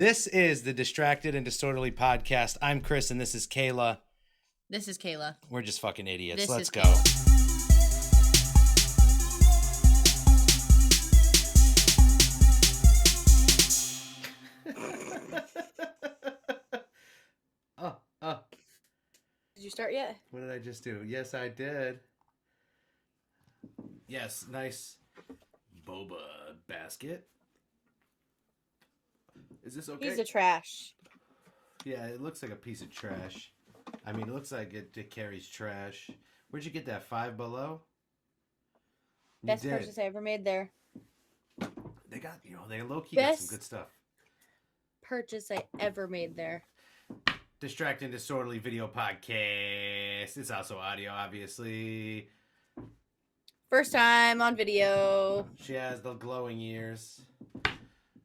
This is the Distracted and Disorderly podcast. I'm Chris, and this is Kayla. This is Kayla. We're just fucking idiots. This Let's is go. Did you start yet? What did I just do? Yes, I did. Yes, nice boba basket. Is this okay? Piece of trash. Yeah, it looks like a piece of trash. I mean, it looks like it carries trash. Where'd you get that? Five Below? Best purchase I ever made there. They got, they low-key got some good stuff. Purchase I ever made there. Distracted and Disorderly video podcast. It's also audio, obviously. First time on video. She has the glowing ears.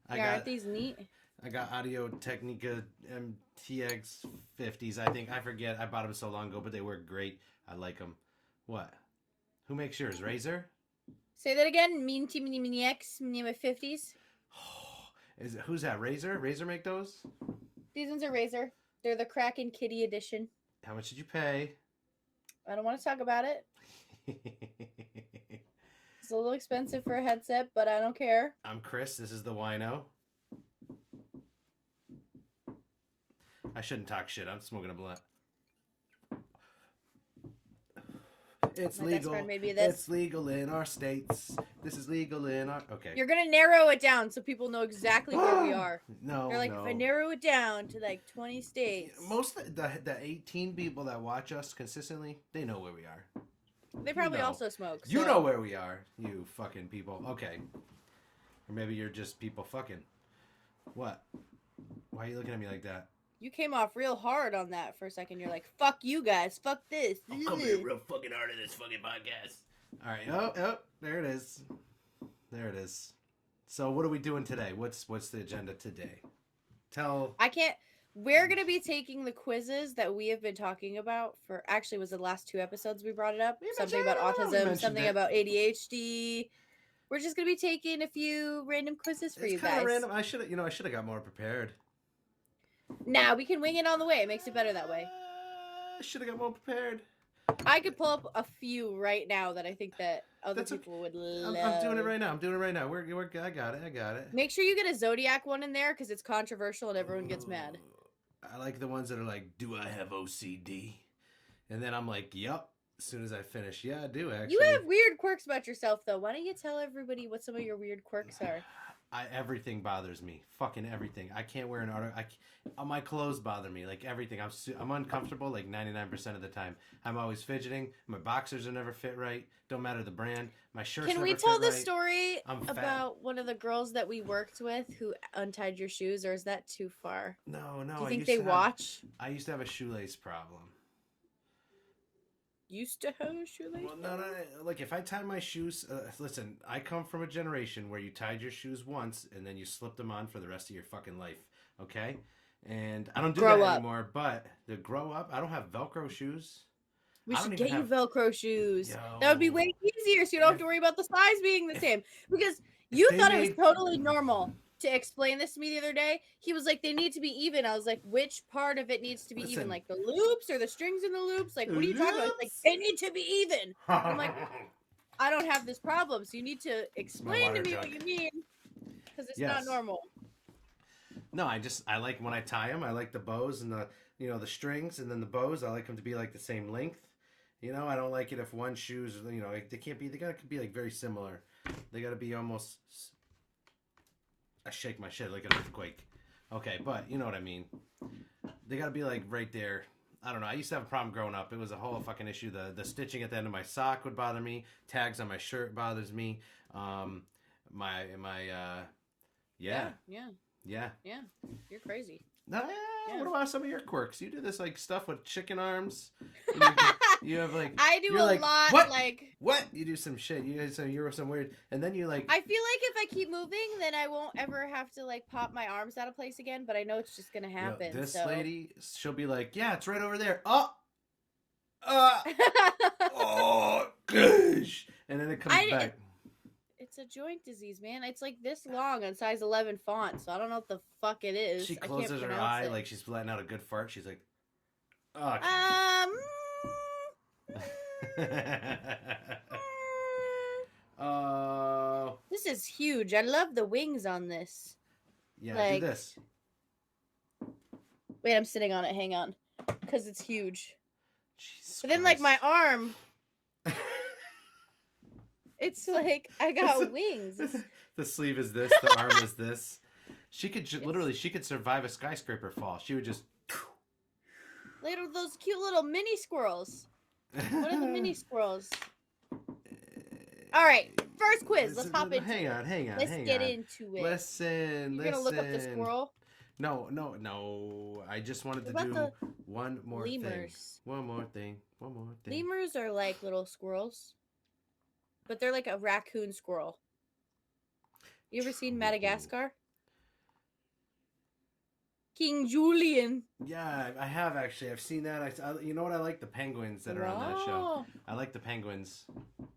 Aren't these neat? I got Audio Technica MTX 50s, I think. I forget. I bought them so long ago, but they work great. I like them. What? Who makes yours? Razer? Say that again. Mean Team Mini X, Mini 50s. Who's that? Razer? Razer make those? These ones are Razer. They're the Kraken Kitty edition. How much did you pay? I don't want to talk about it. It's a little expensive for a headset, but I don't care. I'm Chris. This is the Wino. I shouldn't talk shit. I'm smoking a blunt. It's legal. It's legal in our states. This is legal in our... Okay. You're going to narrow it down so people know exactly where we are. No, They're like, if I narrow it down to like 20 states. Most of the 18 people that watch us consistently, they know where we are. They probably also smoke. So. You know where we are, you fucking people. Okay. Or maybe you're just people fucking. What? Why are you looking at me like that? You came off real hard on that for a second. You're like, fuck you guys. Fuck this. I'm coming in real fucking hard in this fucking podcast. All right. Oh, there it is. There it is. So what are we doing today? What's the agenda today? We're going to be taking the quizzes that we have been talking about for, actually, was the last 2 episodes we brought it up. Something about autism, something about ADHD. We're just going to be taking a few random quizzes for you guys. It's kind of random. I should have got more prepared. Nah, we can wing it on the way. It makes it better that way. I should have got more prepared. I could pull up a few right now that I think that other people would love. I'm doing it right now. I got it. Make sure you get a Zodiac one in there because it's controversial and everyone gets mad. I like the ones that are like, do I have OCD? And then I'm like, yep. As soon as I finish, yeah, I do actually. You have weird quirks about yourself, though. Why don't you tell everybody what some of your weird quirks are? Everything bothers me. Fucking everything. I can't wear my clothes bother me. Like everything. I'm uncomfortable like 99% of the time. I'm always fidgeting. My boxers are never fit right. Don't matter the brand. My shirts Can never we fit tell the right. story I'm about fat. one of the girls that we worked with who untied your shoes, or is that too far? No. Do you think they watch? I used to have a shoelace problem. Used to have a shoelace? Well, no. Like if I tie my shoes, listen, I come from a generation where you tied your shoes once and then you slipped them on for the rest of your fucking life. Okay, and I don't do that anymore. But to grow up, I don't have Velcro shoes. We should get you Velcro shoes. Yo. That would be way easier, so you don't have to worry about the size being the same. Because you thought it was totally normal to explain this to me the other day. He was like, they need to be even. I was like, which part of it needs to be even? Like the loops or the strings in the loops? Like, what are you talking about? Like, they need to be even. I'm like, I don't have this problem, so you need to explain to me what you mean, because it's not normal. No, I like when I tie them. I like the bows and the strings, and then the bows. I like them to be like the same length. I don't like it if one shoes, they can't be. They gotta be like very similar. They gotta be almost. I shake my shit like an earthquake. Okay, but you know what I mean. They gotta be like right there. I don't know. I used to have a problem growing up. It was a whole fucking issue. The stitching at the end of my sock would bother me. Tags on my shirt bothers me. Yeah. You're crazy. No, What about some of your quirks? You do this like stuff with chicken arms. You have like I do a lot. What? Like what? You do some shit. You're some weird, and then you like. I feel like if I keep moving, then I won't ever have to like pop my arms out of place again. But I know it's just gonna happen. This lady, she'll be like, "Yeah, it's right over there." Oh, gosh, and then it comes back. It's It's a joint disease, man. It's like this long on size 11 font, so I don't know what the fuck it is. She I can't closes her pronounce eye it. like she's letting out a good fart. She's like, oh, This is huge. I love the wings on this. yeah, Like, do this. Wait, I'm sitting on it. Hang on. Because it's huge. Jesus But then, like, my Christ. arm, it's like I got wings. The sleeve is this. The arm is this. She could literally, she could survive a skyscraper fall. She would just. Little those cute little mini squirrels. What are the mini squirrels? All right, first quiz. Let's hop into it. Hang on. Let's get into it. Listen. You're gonna look up the squirrel. No. I just wanted to do one more lemurs? thing. One more thing. Lemurs are like little squirrels, but they're like a raccoon squirrel. You ever seen Madagascar? King Julian. Yeah, I have actually. I've seen that. You know what? I like the penguins that are on that show. I like the penguins.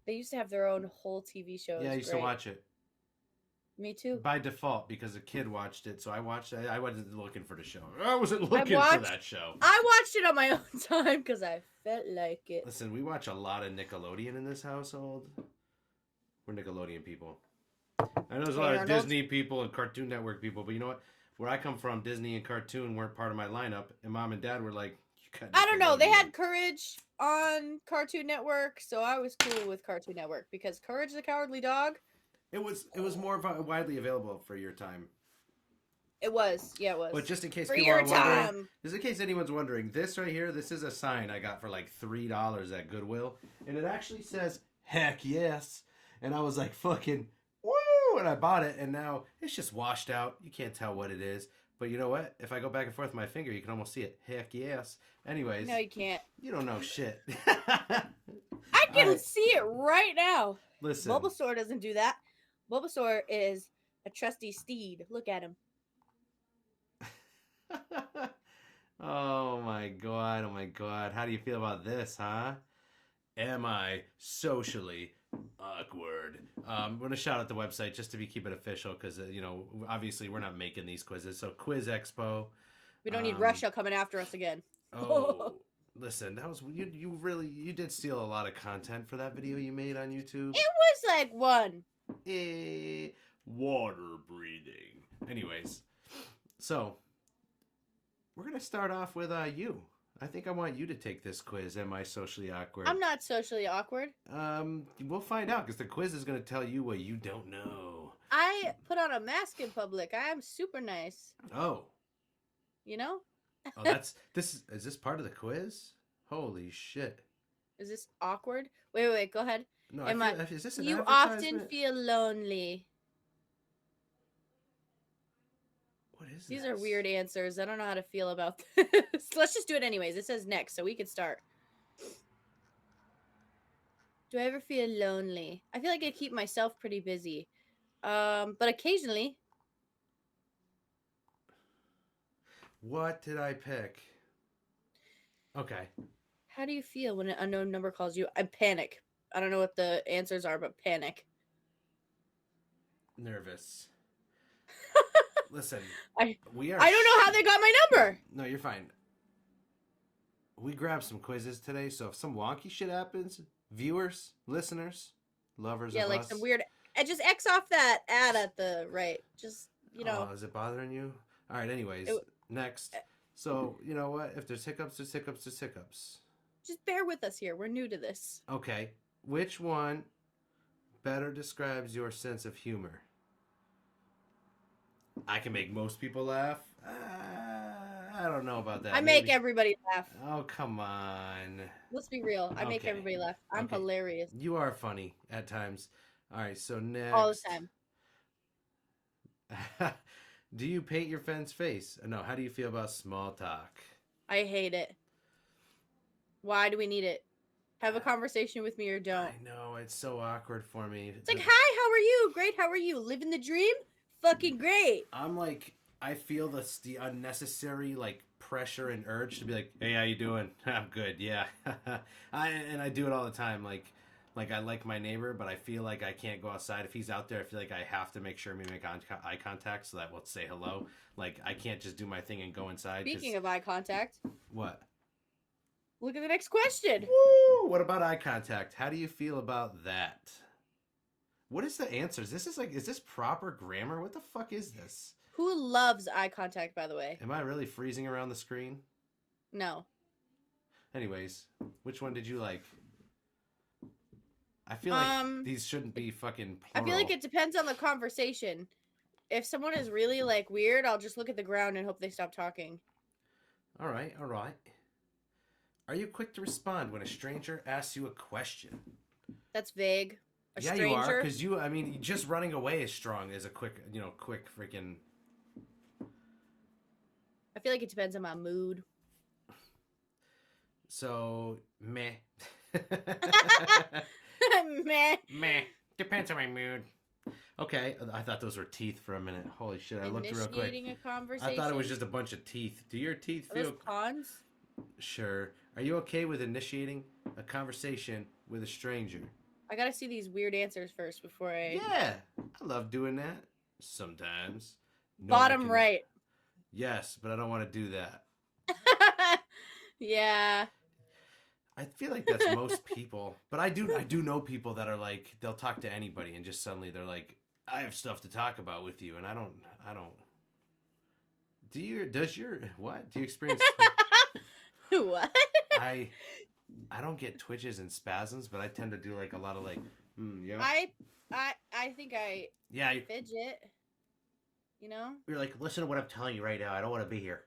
They used to have their own whole TV show. Yeah, I used to watch it. Me too. By default, because a kid watched it, so I watched it. I wasn't looking for the show. I wasn't looking for that show. I watched it on my own time because I felt like it. Listen, we watch a lot of Nickelodeon in this household. We're Nickelodeon people. I know there's a lot of Disney people and Cartoon Network people, but you know what? Where I come from, Disney and Cartoon weren't part of my lineup, and Mom and Dad were like, I don't know. They had Courage on Cartoon Network, so I was cool with Cartoon Network because Courage the Cowardly Dog. It was more widely available for your time. It was, yeah, it was. But just in case people are wondering, just in case anyone's wondering, this right here, this is a sign I got for like $3 at Goodwill, and it actually says "Heck yes," and I was like, "Fucking woo!" And I bought it, and now it's just washed out. You can't tell what it is. But you know what? If I go back and forth with my finger, you can almost see it. Heck yes. Anyways. No, you can't. You don't know shit. I can see it right now. Listen. Bulbasaur doesn't do that. Bulbasaur is a trusty steed. Look at him. Oh my god. How do you feel about this, huh? Am I socially awkward? I'm going to shout out the website just to keep it official because, obviously we're not making these quizzes. So Quiz Expo. We don't need Russia coming after us again. Oh, listen, that was you did steal a lot of content for that video you made on YouTube. It was like one. Water breathing. Anyways, so we're going to start off with you. I think I want you to take this quiz. Am I socially awkward? I'm not socially awkward. We'll find out because the quiz is going to tell you what you don't know. I put on a mask in public. I am super nice. Oh. You know? Oh, is this part of the quiz? Holy shit. Is this awkward? Wait, go ahead. No, is this an You advertisement? often feel lonely. What is These this? are weird answers. I don't know how to feel about this. Let's just do it anyways. It says next, so we can start. Do I ever feel lonely? I feel like I keep myself pretty busy. But occasionally. What did I pick? Okay. How do you feel when an unknown number calls you? I panic. I don't know what the answers are, but panic. Nervous. Listen, I don't know how they got my number. No, you're fine. We grabbed some quizzes today, so if some wonky shit happens, viewers, listeners, lovers of like us, some weird. I just X off that ad at the right. Just Oh, is it bothering you? All right. Anyways, next. So you know what? If there's hiccups, there's hiccups. There's hiccups. Just bear with us here. We're new to this. Okay. Which one better describes your sense of humor? I can make most people laugh. I don't know about that. I make everybody laugh. Oh, come on. Let's be real. I make everybody laugh. I'm hilarious. You are funny at times. All right, so next. All the time. Do you paint your friend's face? No, how do you feel about small talk? I hate it. Why do we need it? Have a conversation with me or don't. I know, it's so awkward for me. It's like, hi, how are you? Great, how are you? Living the dream? Fucking great. I'm like, I feel the unnecessary like pressure and urge to be like, hey, how you doing? I'm good, yeah. I do it all the time. Like Like I like my neighbor, but I feel like I can't go outside if he's out there. I feel like I have to make sure we make eye contact so that we'll say hello. Like I can't just do my thing and go inside. Speaking of eye contact, what? look at the next question. Woo! What about eye contact? How do you feel about that? What is the answers? This is like, is this proper grammar? What the fuck is this? Who loves eye contact, by the way? Am I really freezing around the screen? No. Anyways, which one did you like? I feel like these shouldn't be fucking plural. I feel like it depends on the conversation. If someone is really like weird, I'll just look at the ground and hope they stop talking. All right, all right. Are you quick to respond when a stranger asks you a question? That's vague. A yeah, stranger? you are, because I mean, just running away is strong as a quick freaking... I feel like it depends on my mood. So, meh. Meh. Meh. Depends on my mood. Okay, I thought those were teeth for a minute. Holy shit, I looked real quick. Initiating a conversation. I thought it was just a bunch of teeth. Do your teeth feel... Are those pawns? Sure. Are you okay with initiating a conversation with a stranger? I gotta see these weird answers first before I... Yeah, I love doing that. Sometimes. No, Bottom right. Yes, but I don't want to do that. Yeah. I feel like that's most people, but I do know people that are like, they'll talk to anybody and just suddenly they're like, I have stuff to talk about with you, and I don't. Do you experience? What? I don't get twitches and spasms, but I tend to do like a lot of like, yeah. I think I fidget. You know? You're like, listen to what I'm telling you right now. I don't want to be here.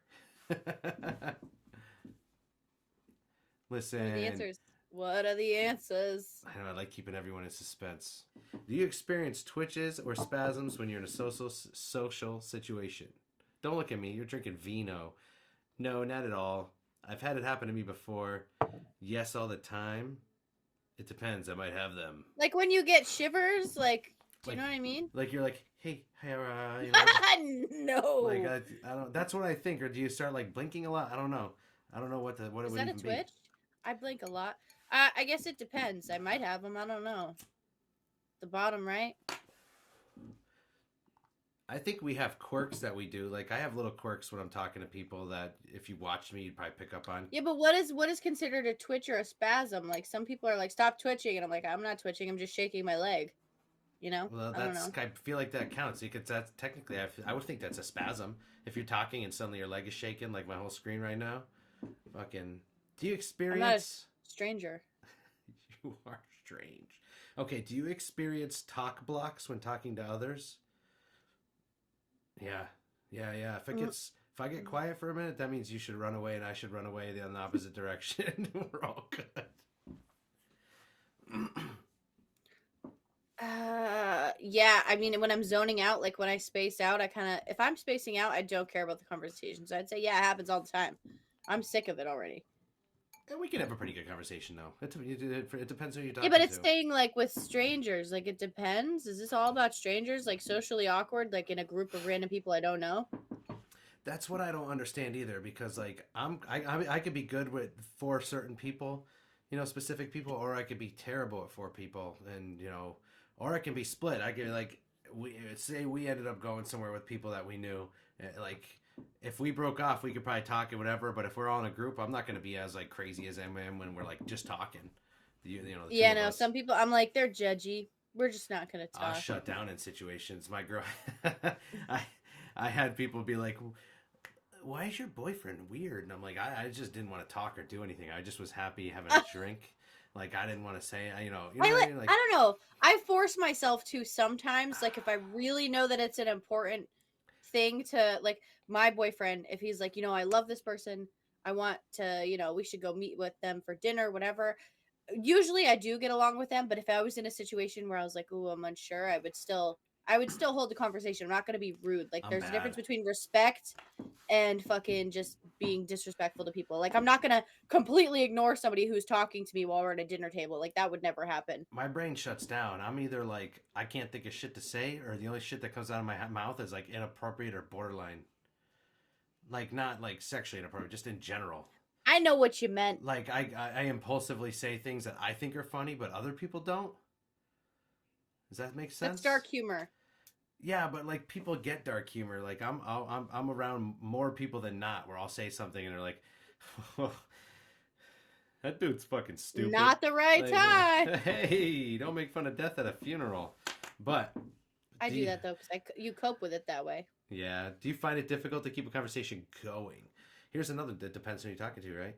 Listen. What are the answers? What are the answers? I know, I like keeping everyone in suspense. Do you experience twitches or spasms when you're in a social situation? Don't look at me. You're drinking vino. No, not at all. I've had it happen to me before. Yes, all the time. It depends. I might have them. Like when you get shivers, like, do you know what I mean? Like you're like, hey, you know, no. Like I don't. That's what I think. Or do you start like blinking a lot? I don't know. I don't know what it would even be. Is that a twitch? I blink a lot. I guess it depends. I might have them. I don't know. The bottom right. I think we have quirks that we do. Like I have little quirks when I'm talking to people that if you watch me, you'd probably pick up on. Yeah, but what is considered a twitch or a spasm? Like some people are like, stop twitching, and I'm like, I'm not twitching. I'm just shaking my leg. You know? Well, I don't know. I feel like that counts. That's technically, I would think that's a spasm. If you're talking and suddenly your leg is shaking, like my whole screen right now. Fucking. Do you experience? I'm not a stranger. You are strange. Okay. Do you experience talk blocks when talking to others? Yeah. If I get quiet for a minute, that means you should run away and I should run away in the opposite direction. We're all good. Yeah, I mean, when I'm zoning out, like when I space out, if I'm spacing out, I don't care about the conversation. So I'd say, yeah, it happens all the time. I'm sick of it already. And we can have a pretty good conversation, though. It depends who you're talking to. Yeah, but it's saying, like, with strangers. Like, it depends. Is this all about strangers? Like, socially awkward, like, in a group of random people I don't know? That's what I don't understand either, because, like, I could be good with 4 certain people, specific people, or I could be terrible at 4 people, and, or I can be split. I could, like, we ended up going somewhere with people that we knew, like... If we broke off, we could probably talk and whatever. But if we're all in a group, I'm not going to be as like crazy as I am when we're like just talking. Yeah, no. Some people, I'm like, they're judgy. We're just not going to talk. I'll shut down in situations. My girl, I had people be like, "Why is your boyfriend weird?" And I'm like, I just didn't want to talk or do anything. I just was happy having a drink. Like I didn't want to say, what I mean? Like, I don't know. I force myself to sometimes. Like if I really know that it's an important thing to like. My boyfriend, if he's like, I love this person, I want to, we should go meet with them for dinner, whatever. Usually I do get along with them, but if I was in a situation where I was like, oh, I'm unsure, I would still hold the conversation. I'm not going to be rude. Like there's a difference between respect and fucking just being disrespectful to people. Like I'm not going to completely ignore somebody who's talking to me while we're at a dinner table. Like that would never happen. My brain shuts down. I'm either like, I can't think of shit to say, or the only shit that comes out of my mouth is like inappropriate or borderline. Like, not like sexually inappropriate, just in general. I know what you meant. Like I impulsively say things that I think are funny, but other people don't. Does that make That's sense? dark humor. Yeah, but like people get dark humor. Like I'm around more people than not, where I'll say something and they're like, "That dude's fucking stupid." Not the right Like, time. hey, don't make fun of death at a funeral. But I do do you, that though because you cope with it that way. yeah, do you find it difficult to keep a conversation going? Here's another that depends on who you're talking to, right?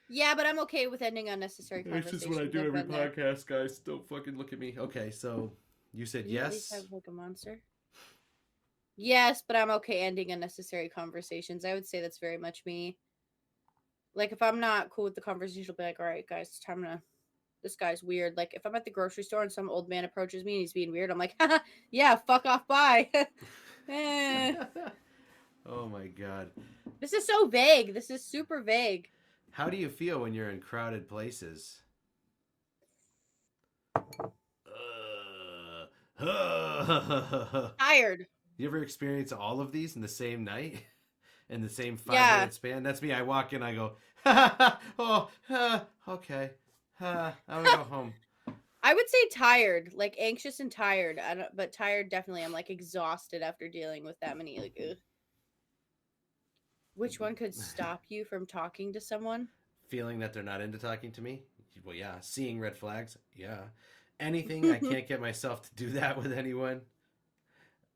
Yeah, but I'm okay with ending unnecessary This is what I conversations. do I've every been there. podcast, guys. Don't fucking look at me. Okay, so you said Do you at least have yes. like a monster? Yes, but I'm okay ending unnecessary conversations. I would say that's very much me. Like if I'm not cool with the conversation, I'll be like, all right, guys, it's time to. This guy's weird. Like if I'm at the grocery store and some old man approaches me and he's being weird, I'm like, yeah, fuck off, bye. Eh. Oh my god. This is so vague. This is super vague. How do you feel when you're in crowded places? Tired. You ever experience all of these in the same night? In the same 5 minute Yeah. span? That's me. I walk in, I go, oh, okay. I'm gonna go home. I would say tired, like anxious and tired. I don't, but tired definitely. I'm like exhausted after dealing with that many. Like, ugh. Which one could stop you from talking to someone? Feeling that they're not into talking to me? Well, yeah. Seeing red flags? Yeah. Anything I can't get myself to do that with anyone?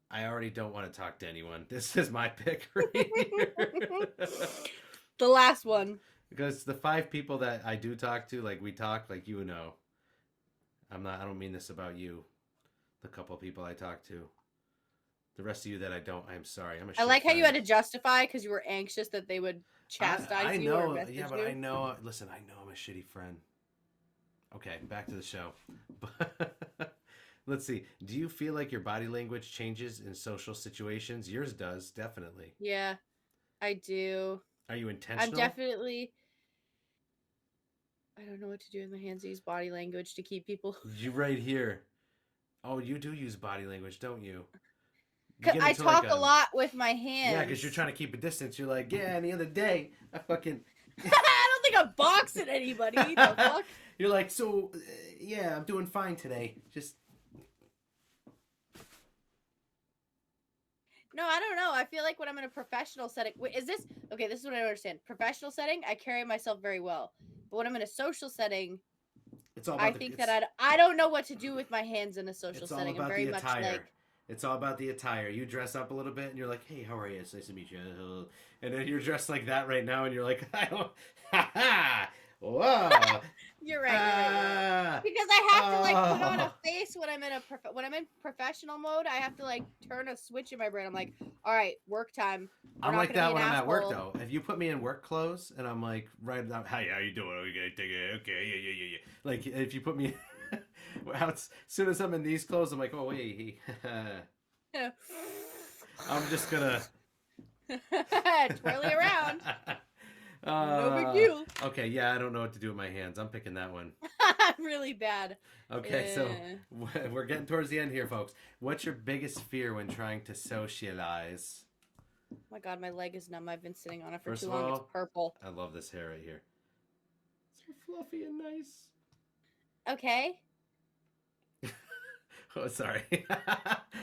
I already don't want to talk to anyone. This is my pick right here. The last one. Because the 5 people that I do talk to, like we talk, like you know, I don't mean this about you. The couple of people I talk to. The rest of you that I don't, I'm sorry. I'm a I shit like how you friend. had to justify because you were anxious that they would chastise I you or know, message yeah, but you. I know. Listen, I know I'm a shitty friend. Okay, back to the show. But let's see. Do you feel like your body language changes in social situations? Yours does, definitely. Yeah, I do. Are you I'm intentional? definitely. I don't know what to do with my hands. I use body language to keep people. You right here. Oh, you do use body language, don't you? You get I into like talk a a lot with my yeah, because you're hands. trying to keep a distance. You're like, yeah, and the other day I fucking. I don't think I'm boxing anybody. The fuck? You're like, so yeah, I'm doing fine today. Just No, I don't know. I feel like when I'm in a professional setting, wait, is this okay? This is what I don't understand. Professional setting, I carry myself very well, but when I'm in a social setting, it's all I about the think that I don't know what to do with my hands in a social it's all setting. I'm about very the much attire. like, It's all about the attire. You dress up a little bit, and you're like, "Hey, how are you? It's nice to meet you." And then you're dressed like that right now, and you're like, "I don't, ha ha, whoa, you're right, because I have to like put on a face when I'm in when I'm in professional mode. I have to like turn a switch in my brain. I'm like, all right, work time. We're I'm not like gonna be that an when I'm at work asshole. though. If you put me in work clothes and I'm like right now, hey, how you doing? Okay, take it. Okay, yeah. Like if you put me as soon as I'm in these clothes, I'm like, oh wait, I'm just gonna Twirly around. No big deal. okay, yeah, I don't know what to do with my hands. I'm picking that one. Really bad. Okay, so we're getting towards the end here, folks. What's your biggest fear when trying to socialize? Oh my god, my leg is numb. I've been sitting on it for First too of long. It's all, purple. I love this hair right here. So fluffy and nice. Okay. Oh, sorry.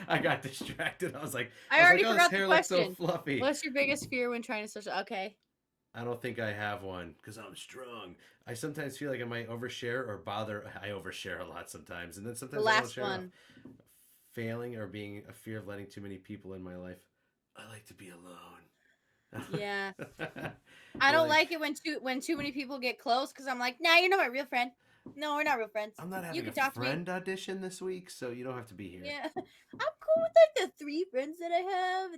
I got distracted. I was like, I already oh, this forgot the hair looks so question. fluffy. What's your biggest fear when trying to social? Okay. I don't think I have one because I'm strong. I sometimes feel like I might overshare or bother. I overshare a lot sometimes, and then The sometimes I don't last share enough. one. Failing or being a fear of letting too many people in my life. I like to be alone. Yeah. I don't like it when too many people get close because I'm like, nah, you're not my real friend. No, we're not real friends. I'm not You having can a talk to me. friend audition this week, so you don't have to be here. Yeah. I'm cool with like the 3 friends that I have.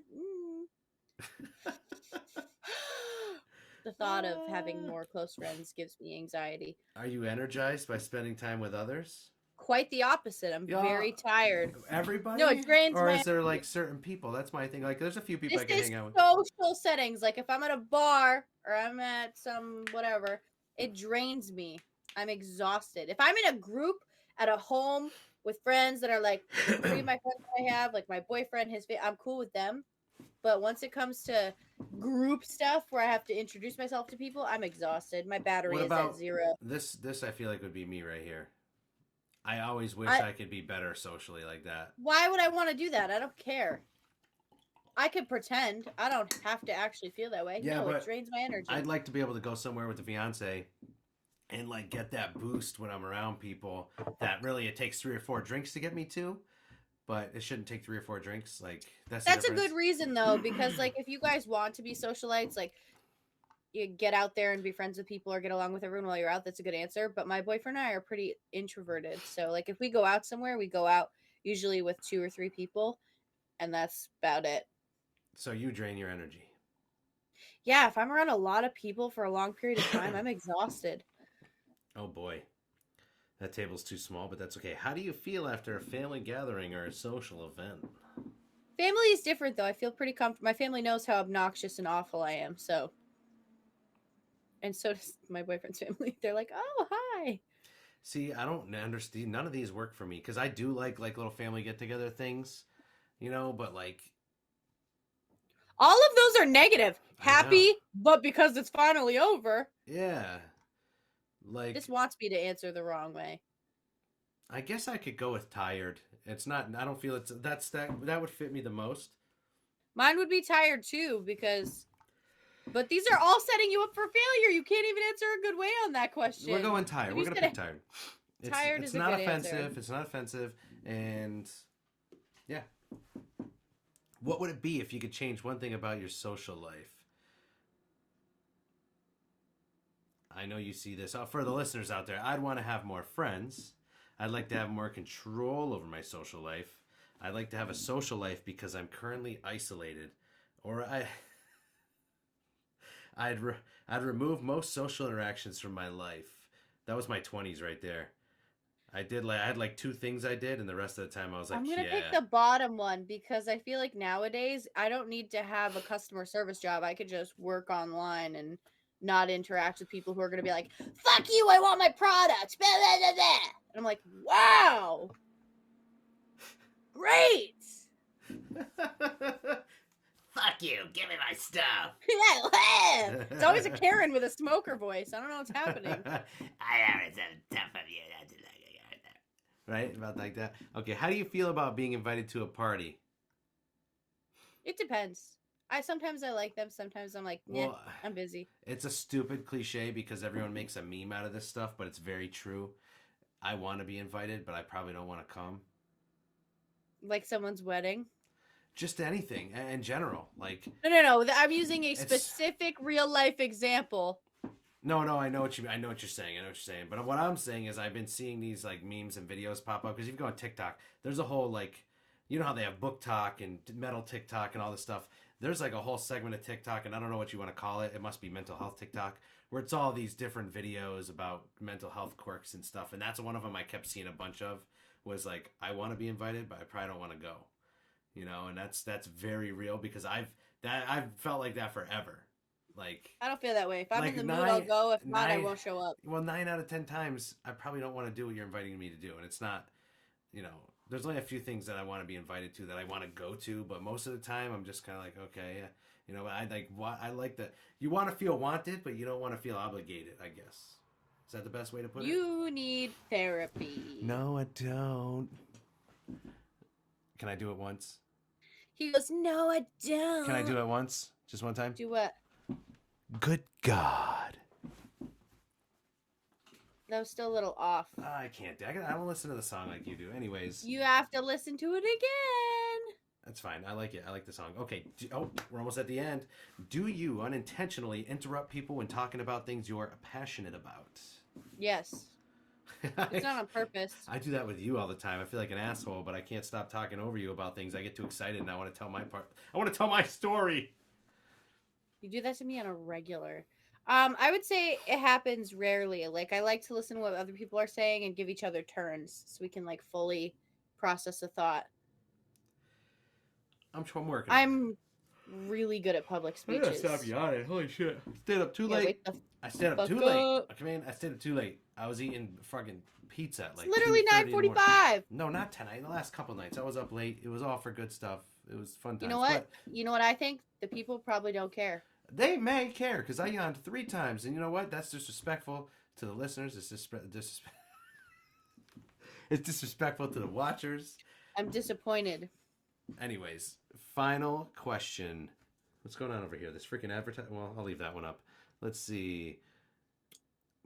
The thought of having more close friends gives me anxiety. Are you energized by spending time with others? Quite the opposite. I'm Yeah, very tired. No, everybody, it drains or my is there like certain people? That's my thing. Like, there's a few people This I can is hang out with. social settings. Like if I'm at a bar or I'm at some whatever, it drains me. I'm exhausted. If I'm in a group at a home with friends that are like 3 of my friends that I have, like my boyfriend, I'm cool with them. But once it comes to group stuff where I have to introduce myself to people, I'm exhausted. My battery What is at about 0. this? I feel like would be me right here. I always wish I I could be better socially like that. Why would I want to do that? I don't care. I could pretend. I don't have to actually feel that way. Yeah, No, it but drains my energy. I'd like to be able to go somewhere with the fiance and like get that boost when I'm around people that really it takes 3 or 4 drinks to get me to, but it shouldn't take 3 or 4 drinks. Like that's A good reason though, because like if you guys want to be socialites, like you get out there and be friends with people or get along with everyone while you're out, that's a good answer. But my boyfriend and I are pretty introverted. So like if we go out somewhere, we go out usually with 2 or 3 people, and that's about it. So you drain your energy. Yeah, if I'm around a lot of people for a long period of time, I'm exhausted. Oh boy. That table's too small, but that's okay. How do you feel after a family gathering or a social event? Family is different though. I feel pretty comfortable. My family knows how obnoxious and awful I am, so. And so does my boyfriend's family. They're like, "Oh, hi." See, I don't understand. None of these work for me because I do like little family get together things, but like all of those are negative. Happy, but because it's finally over. Yeah. Like this wants me to answer the wrong way. I guess I could go with tired. It's not. I don't feel it's that would fit me the most. Mine would be tired too because. But these are all setting you up for failure. You can't even answer a good way on that question. We're going tired. We're gonna pick tired. Tired it's is not a good offensive. answer. It's not offensive, and yeah. What would it be if you could change one thing about your social life? I know you see this. For the listeners out there, I'd want to have more friends. I'd like to have more control over my social life. I'd like to have a social life because I'm currently isolated, or I'd remove most social interactions from my life. That was my 20s right there. I had like 2 things I did, and the rest of the time I was like, I'm gonna pick the bottom one because I feel like nowadays I don't need to have a customer service job. I could just work online and not interact with people who are gonna be like, "Fuck you! I want my product." Blah, blah, blah, blah. And I'm like, "Wow, great." Fuck you! Give me my stuff. Yeah, it's always a Karen with a smoker voice. I don't know what's happening. I always have stuff of you. Right, about like that. Okay, how do you feel about being invited to a party? It depends. Sometimes I like them. Sometimes I'm like, well, I'm busy. It's a stupid cliche because everyone makes a meme out of this stuff, but it's very true. I want to be invited, but I probably don't want to come. Like someone's wedding? Just anything in general. Like No. I'm using a specific real life example. No, I know what you're saying. But what I'm saying is I've been seeing these like memes and videos pop up because if you go on TikTok, there's a whole like, you know how they have book talk and metal TikTok and all this stuff. There's like a whole segment of TikTok, and I don't know what you want to call it. It must be mental health TikTok, where it's all these different videos about mental health quirks and stuff. And that's one of them I kept seeing a bunch of. Was like, I want to be invited, but I probably don't want to go. And that's very real because I've felt like that forever. Like I don't feel that way. If I'm in the mood, I'll go. If not, I won't show up. Well, 9 out of 10 times, I probably don't want to do what you're inviting me to do, and it's not. There's only a few things that I want to be invited to that I want to go to, but most of the time, I'm just kind of like, okay, I like that. You want to feel wanted, but you don't want to feel obligated. I guess is that the best way to put it? You need therapy. No, I don't. Can I do it once? He goes, no, I don't. Can I do it once? Just one time? Do what? Good God. That was still a little off. I can't. I don't listen to the song like you do. Anyways. You have to listen to it again. That's fine. I like it. I like the song. Okay. We're almost at the end. Do you unintentionally interrupt people when talking about things you're passionate about? Yes. It's not on purpose. I do that with you all the time. I feel like an asshole, but I can't stop talking over you about things. I get too excited and I want to tell my part. I want to tell my story. You do that to me on a regular. I would say it happens rarely. Like I like to listen to what other people are saying and give each other turns so we can like fully process a thought. I'm working. I'm really good at public speeches. I gotta stop yawning. Holy shit! Stayed up too late. I stayed up too late. I mean, I stayed up too late. I was eating fucking pizza at like it's literally 9:45. No, not tonight. The last couple nights, I was up late. It was all for good stuff. It was fun You know times. what? But You know what I think? The people probably don't care. they may care because I yawned 3 times, and you know what? That's disrespectful to the listeners. It's disrespectful to the watchers. I'm disappointed. Anyways, final question. What's going on over here? This freaking advertise. Well, I'll leave that one up. Let's see.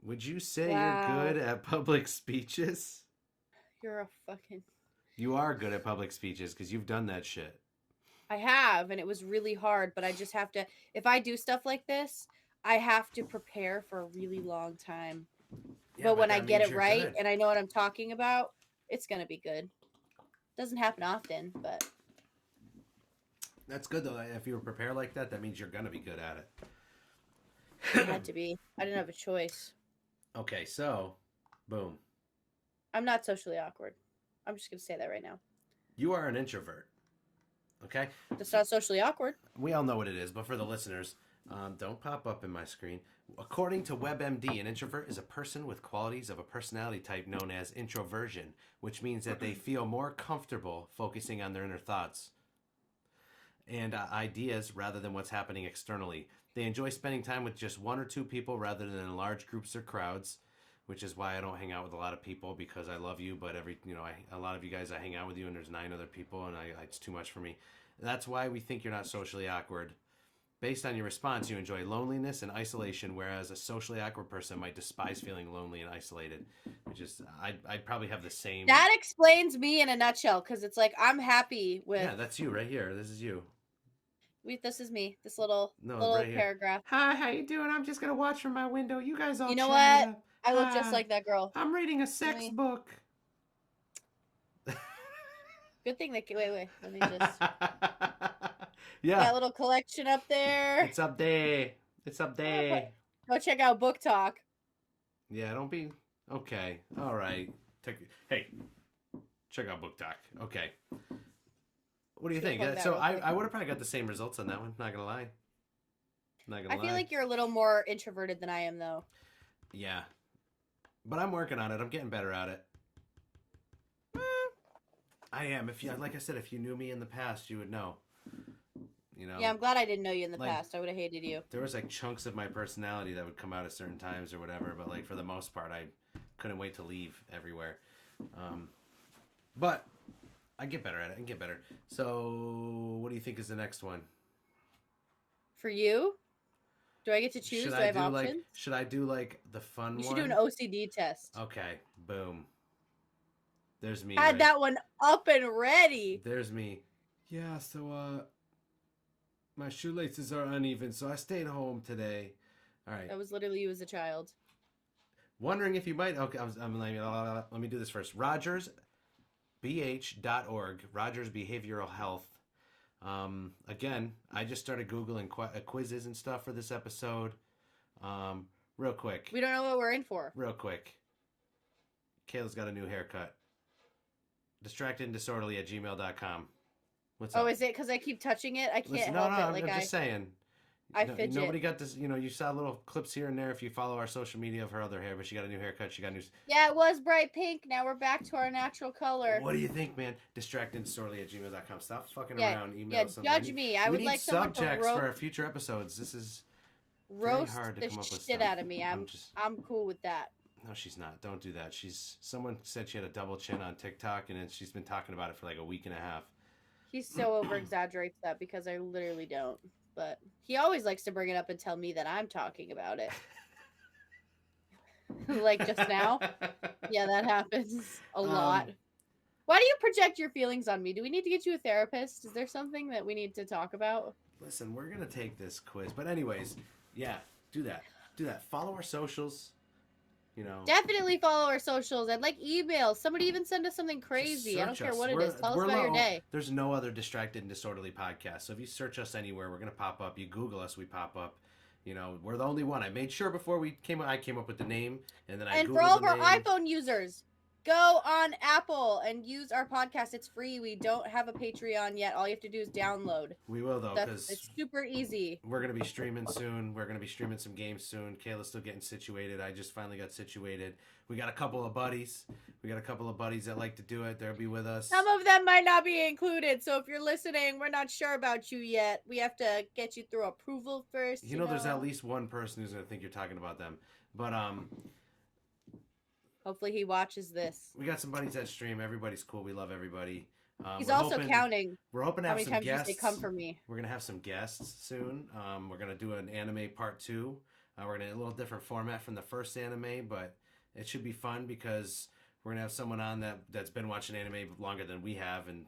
Would you say you're good at public speeches? You're a fucking... You are good at public speeches because you've done that shit. I have, and it was really hard, but I just have to... If I do stuff like this, I have to prepare for a really long time. Yeah, but when I get it right good. And I know what I'm talking about, it's going to be good. Doesn't happen often, but... That's good, though. If you prepare like that, that means you're going to be good at it. It had to be. I didn't have a choice. Okay, so, boom. I'm not socially awkward. I'm just going to say that right now. You are an introvert. Okay? That's not socially awkward. We all know what it is, but for the listeners, don't pop up in my screen. According to WebMD, an introvert is a person with qualities of a personality type known as introversion, which means that they feel more comfortable focusing on their inner thoughts and ideas rather than what's happening externally. They enjoy spending time with just 1 or 2 people rather than in large groups or crowds, which is why I don't hang out with a lot of people because I love you, but a lot of you guys I hang out with you and there's 9 other people and it's too much for me. That's why we think you're not socially awkward. Based on your response, you enjoy loneliness and isolation, whereas a socially awkward person might despise feeling lonely and isolated, which is, I'd probably have the same. That explains me in a nutshell, because it's like, I'm happy with... Yeah, that's you right here. This is you. This is me. This little right paragraph. Hi, how you doing? I'm just going to watch from my window. You guys all You know what? Up. I look just like that girl. I'm reading a sex book. Good thing that... Wait. Let me just... Yeah. That little collection up there. It's up there. Go check out Book Talk. Yeah, don't be... Okay. All right. Hey, check out Book Talk. Okay. What do you think? So I would have probably got the same results on that one. Not gonna lie. I feel like you're a little more introverted than I am, though. Yeah, but I'm working on it. I'm getting better at it. I am. Like I said, if you knew me in the past, you would know. You know. Yeah, I'm glad I didn't know you in the past. I would have hated you. There was like chunks of my personality that would come out at certain times or whatever, but like for the most part, I couldn't wait to leave everywhere. But I get better at it and get better. So, what do you think is the next one? For you? Do I get to choose? Do I have options? Should I do like the fun one? You should do an OCD test. Okay, boom. There's me. Had that one up and ready. There's me. Yeah, so my shoelaces are uneven, so I stayed home today. All right. That was literally you as a child. Wondering if you might. Okay, let me do this first. RogersBH.org. Rogers Behavioral Health. Again, I just started Googling quizzes and stuff for this episode. Real quick. We don't know what we're in for. Real quick. Kayla's got a new haircut. Distractedanddisorderly@gmail.com. What's up? Oh, is it because I keep touching it? I can't help it. I'm just saying. Fidget. Nobody got this. You saw little clips here and there if you follow our social media of her other hair, but she got a new haircut. She got new. Yeah, it was bright pink. Now we're back to our natural color. What do you think, man? Distractedanddisorderly@gmail.com. Stop fucking around. Email something. Judge me. I would like someone to subjects for our future episodes. This is roast hard to the come up with shit out of me. I'm cool with that. No, she's not. Don't do that. Someone said she had a double chin on TikTok, and she's been talking about it for like a week and a half. He so over exaggerates that because I literally don't. But he always likes to bring it up and tell me that I'm talking about it. Like just now. Yeah, that happens a lot. Why do you project your feelings on me? Do we need to get you a therapist? Is there something that we need to talk about? Listen, we're going to take this quiz. But anyways, yeah, do that. Follow our socials. Definitely follow our socials. I'd like emails. Somebody even send us something crazy. I don't care what it is. Tell us about your day. There's no other Distracted and Disorderly podcast. So if you search us anywhere, we're going to pop up. You Google us, we pop up. We're the only one. I made sure before I came up with the name, and then I Googled for all of the our name. iPhone users, Go on Apple and use our podcast. It's free. We don't have a Patreon yet. All you have to do is download. We will though, because it's super easy. We're gonna be streaming soon. We're gonna be streaming some games soon. Kayla's still getting situated. I just finally got situated. We got a couple of buddies. That like to do it. They'll be with us. Some of them might not be included. So if you're listening, we're not sure about you yet. We have to get you through approval first. You know, there's at least one person who's gonna think you're talking about them. But hopefully he watches this. We got some buddies that stream. Everybody's cool. We love everybody. He's also counting. We're hoping to have some guests. How many times you say come for me? We're gonna have some guests soon. We're gonna do an anime part 2. We're gonna a little different format from the first anime, but it should be fun because we're gonna have someone on that's been watching anime longer than we have, and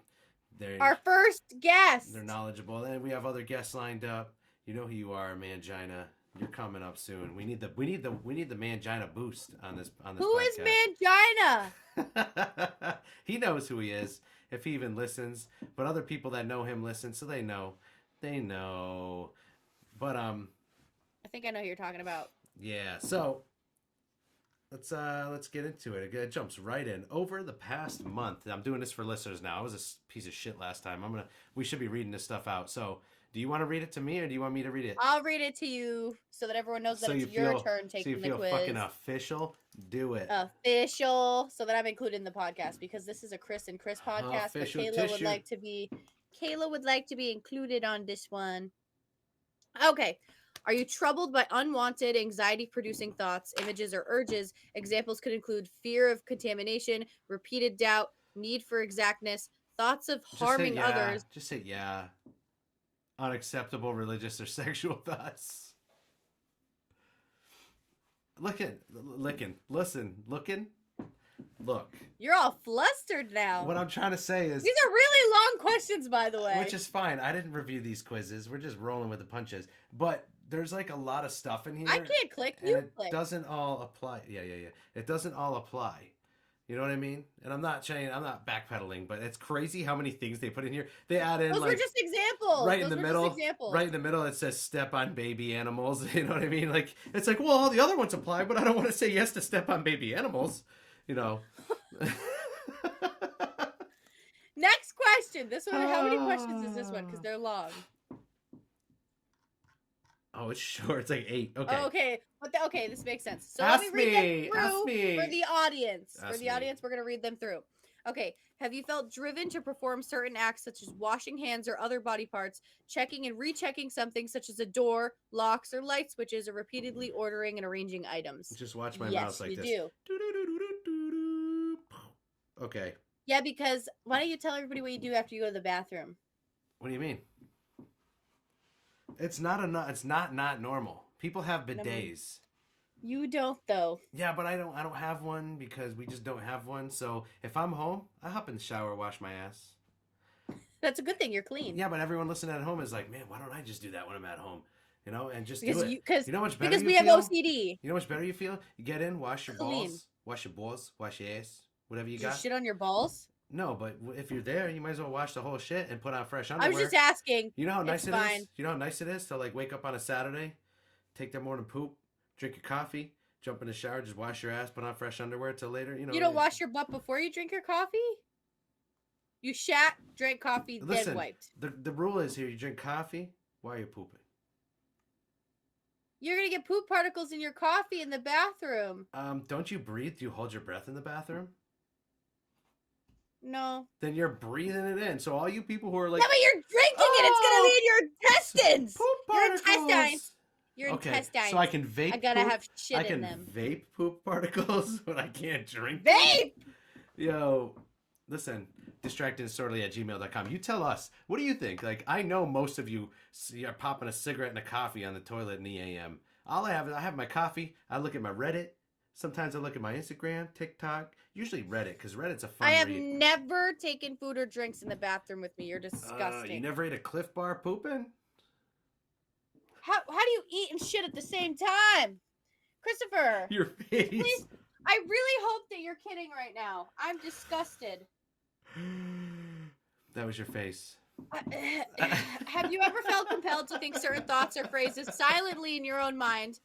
they're our first guest. They're knowledgeable, and we have other guests lined up. You know who you are, Mangina. You're coming up soon. We need the Mangina boost on this Who podcast. Is Mangina? He knows who he is if he even listens. But other people that know him listen, so they know. They know. But I think I know who you're talking about. Yeah. So let's get into it. It jumps right in. Over the past month, I'm doing this for listeners now. I was a piece of shit last time. We should be reading this stuff out. So. Do you want to read it to me, or do you want me to read it? I'll read it to you so that everyone knows that it's your turn taking the quiz. So you feel fucking official? Do it. Official, so that I'm included in the podcast because this is a Chris and Chris podcast. But Kayla would like to be included on this one. Okay. Are you troubled by unwanted, anxiety-producing thoughts, images, or urges? Examples could include fear of contamination, repeated doubt, need for exactness, thoughts of harming others. Just say yeah. Unacceptable religious or sexual thoughts. Look. You're all flustered now. What I'm trying to say is... These are really long questions, by the way. Which is fine. I didn't review these quizzes. We're just rolling with the punches. But there's like a lot of stuff in here. I can't click. You click. It doesn't all apply. Yeah. It doesn't all apply. You know what I mean? And I'm not backpedaling, but it's crazy how many things they put in here. They add in those were just examples. Right in the middle. Right in the middle, it says step on baby animals. You know what I mean? Like it's like, well, all the other ones apply, but I don't want to say yes to step on baby animals. You know. Next question. This one. How many questions is this one? Because they're long. Oh, it's short. It's like 8. Okay. Oh, okay. Okay, this makes sense. So let me read them through for the audience. We're going to read them through. Okay. Have you felt driven to perform certain acts such as washing hands or other body parts, checking and rechecking something such as a door, locks, or light switches, or repeatedly ordering and arranging items? Just watch my mouse like this. Yes, you do. Okay. Yeah, because why don't you tell everybody what you do after you go to the bathroom? What do you mean? It's not normal. People have bidets. You don't though. Yeah, but I don't have one because we just don't have one. So if I'm home, I hop in the shower, wash my ass. That's a good thing. You're clean. Yeah, but everyone listening at home is like, man, why don't I just do that when I'm at home? You know, and just do it. You know how much better because you we feel? Have OCD. You know how much better you feel? You get in, wash your balls, wash your ass, whatever you got. Shit on your balls? No, but if you're there, you might as well wash the whole shit and put on fresh underwear. I was just asking. You know how nice it is? You know how nice it is to like wake up on a Saturday, take that morning poop, drink your coffee, jump in the shower, just wash your ass, put on fresh underwear till later. You know. You don't wash your butt before you drink your coffee? You shat, drank coffee, then wiped. The rule is here: you drink coffee while you're pooping. You're gonna get poop particles in your coffee in the bathroom. Don't you breathe? Do you hold your breath in the bathroom? No. Then you're breathing it in. So all you people who are like, yeah, but you're drinking it. It's gonna be in your intestines. Poop particles. Your intestines. So I can vape. I gotta have shit in them. I can vape poop particles, but I can't drink. Vape. Yo, listen. distractedandsorely@gmail.com. You tell us. What do you think? Like, I know most of you are popping a cigarette and a coffee on the toilet in the AM. All I have is I have my coffee. I look at my Reddit. Sometimes I look at my Instagram, TikTok, usually Reddit, because Reddit's a fun read. I have never taken food or drinks in the bathroom with me. You're disgusting. You never ate a Cliff Bar pooping? How do you eat and shit at the same time? Christopher. Your face. Please, I really hope that you're kidding right now. I'm disgusted. That was your face. Have you ever felt compelled to think certain thoughts or phrases silently in your own mind?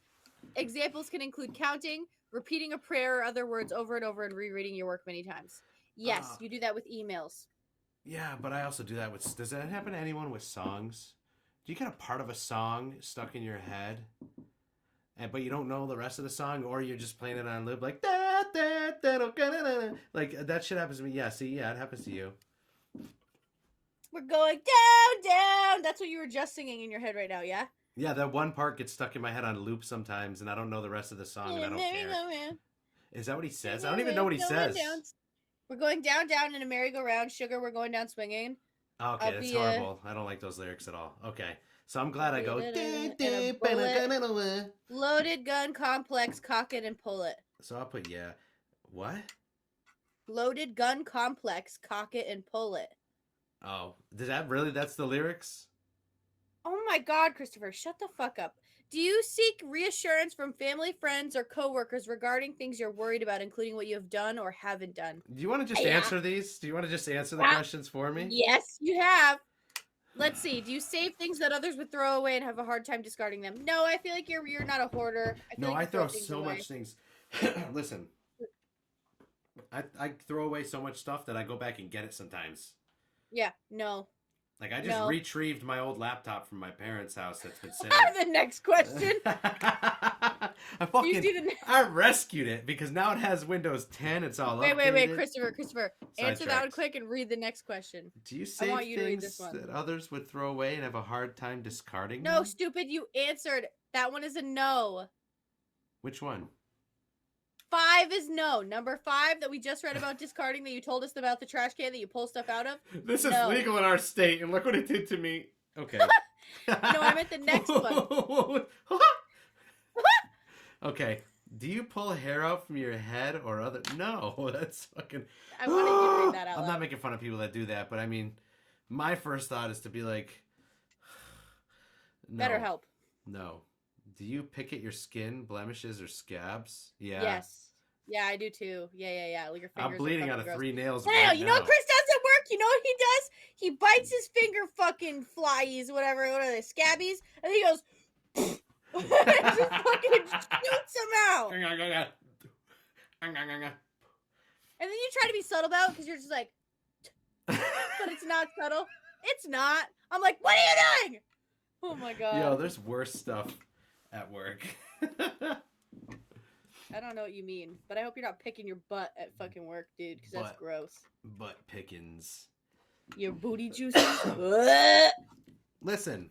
Examples can include counting, repeating a prayer or other words over and over and rereading your work many times. Yes, you do that with emails. Yeah, but I also do that with. Does that happen to anyone with songs? Do you get a part of a song stuck in your head, but you don't know the rest of the song, or you're just playing it on loop, like da da da da da da. Like that shit happens to me. Yeah, see, yeah, it happens to you. We're going down, down. That's what you were just singing in your head right now, yeah? Yeah, that one part gets stuck in my head on loop sometimes, and I don't know the rest of the song, and I don't care. Is that what he says? I don't even know what he says. Down. We're going down, down in a merry-go-round. Sugar, we're going down swinging. Okay, that's horrible. I don't like those lyrics at all. Okay, so I'm glad I go. Loaded gun complex, cock it and pull it. So I'll put yeah. What? Loaded gun complex, cock it and pull it. Oh, did that really? That's the lyrics? Oh my God, Christopher, shut the fuck up. Do you seek reassurance from family, friends, or coworkers regarding things you're worried about, including what you have done or haven't done? Do you want to just answer these? Do you want to just answer the questions for me? Yes, you have. Let's see. Do you save things that others would throw away and have a hard time discarding them? No, I feel like you're not a hoarder. I throw so much things. Listen, I throw away so much stuff that I go back and get it sometimes. Yeah, no. Like, I just retrieved my old laptop from my parents' house that's been sitting. The next question. I rescued it because now it has Windows 10. It's all updated. Wait, Christopher. Answer that one quick and read the next question. Do you save things that others would throw away and have a hard time discarding them? No, stupid, you answered. That one is a no. Which one? 5 is no. Number 5 that we just read about discarding that you told us about the trash can that you pull stuff out of. This is legal in our state, and look what it did to me. Okay. No, I meant the next one. Okay. Do you pull hair out from your head or other? No, that's fucking. I wanted you to read that out loud. I'm not making fun of people that do that, but I mean, my first thought is to be like, no. Better help. No. Do you pick at your skin, blemishes, or scabs? Yeah. Yes. Yeah, I do too. Yeah. Like your fingers. I'm bleeding out of 3 nails. No, you know what Chris does at work? You know what he does? He bites his finger fucking flies, whatever, what are they, scabbies? And he goes, and just fucking shoots them out. And then you try to be subtle about it because you're just like, but it's not subtle. It's not. I'm like, what are you doing? Oh my God. Yo, there's worse stuff at work. I don't know what you mean, but I hope you're not picking your butt at fucking work, dude, because that's gross. Butt pickings. Your booty juices. Listen.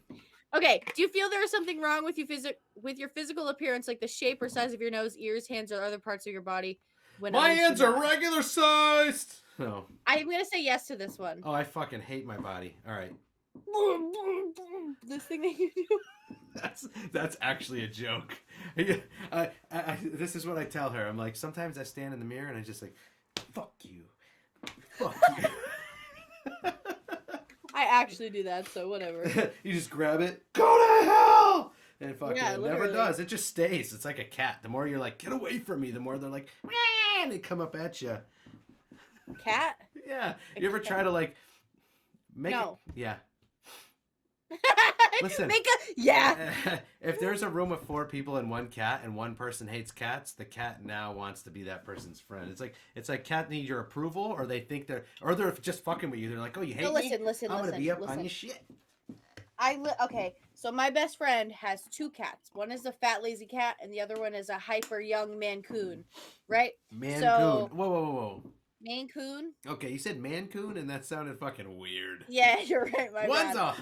Okay, do you feel there is something wrong with your physical appearance, like the shape or size of your nose, ears, hands, or other parts of your body? My hands are regular sized. No. I'm gonna say yes to this one. Oh, I fucking hate my body. All right. This thing that you do. That's actually a joke. This is what I tell her. I'm like, sometimes I stand in the mirror and I just like, fuck you. Fuck you. I actually do that, so whatever. You just grab it, go to hell! And it fucking it never does. It just stays. It's like a cat. The more you're like, get away from me, the more they're like, and they come up at you. Cat? Yeah. You ever try to like make it? Yeah. Listen. If there's a room of 4 people and 1 cat, and one person hates cats, the cat now wants to be that person's friend. It's like cat need your approval, or they think they're just fucking with you. They're like, oh, you hate me? Listen. I'm gonna be up on your shit. Okay, so my best friend has 2 cats. One is a fat lazy cat, and the other one is a hyper young Mancoon. Right? Mancoon. Whoa. Mancoon. Okay, you said Mancoon, and that sounded fucking weird. Yeah, you're right. One's a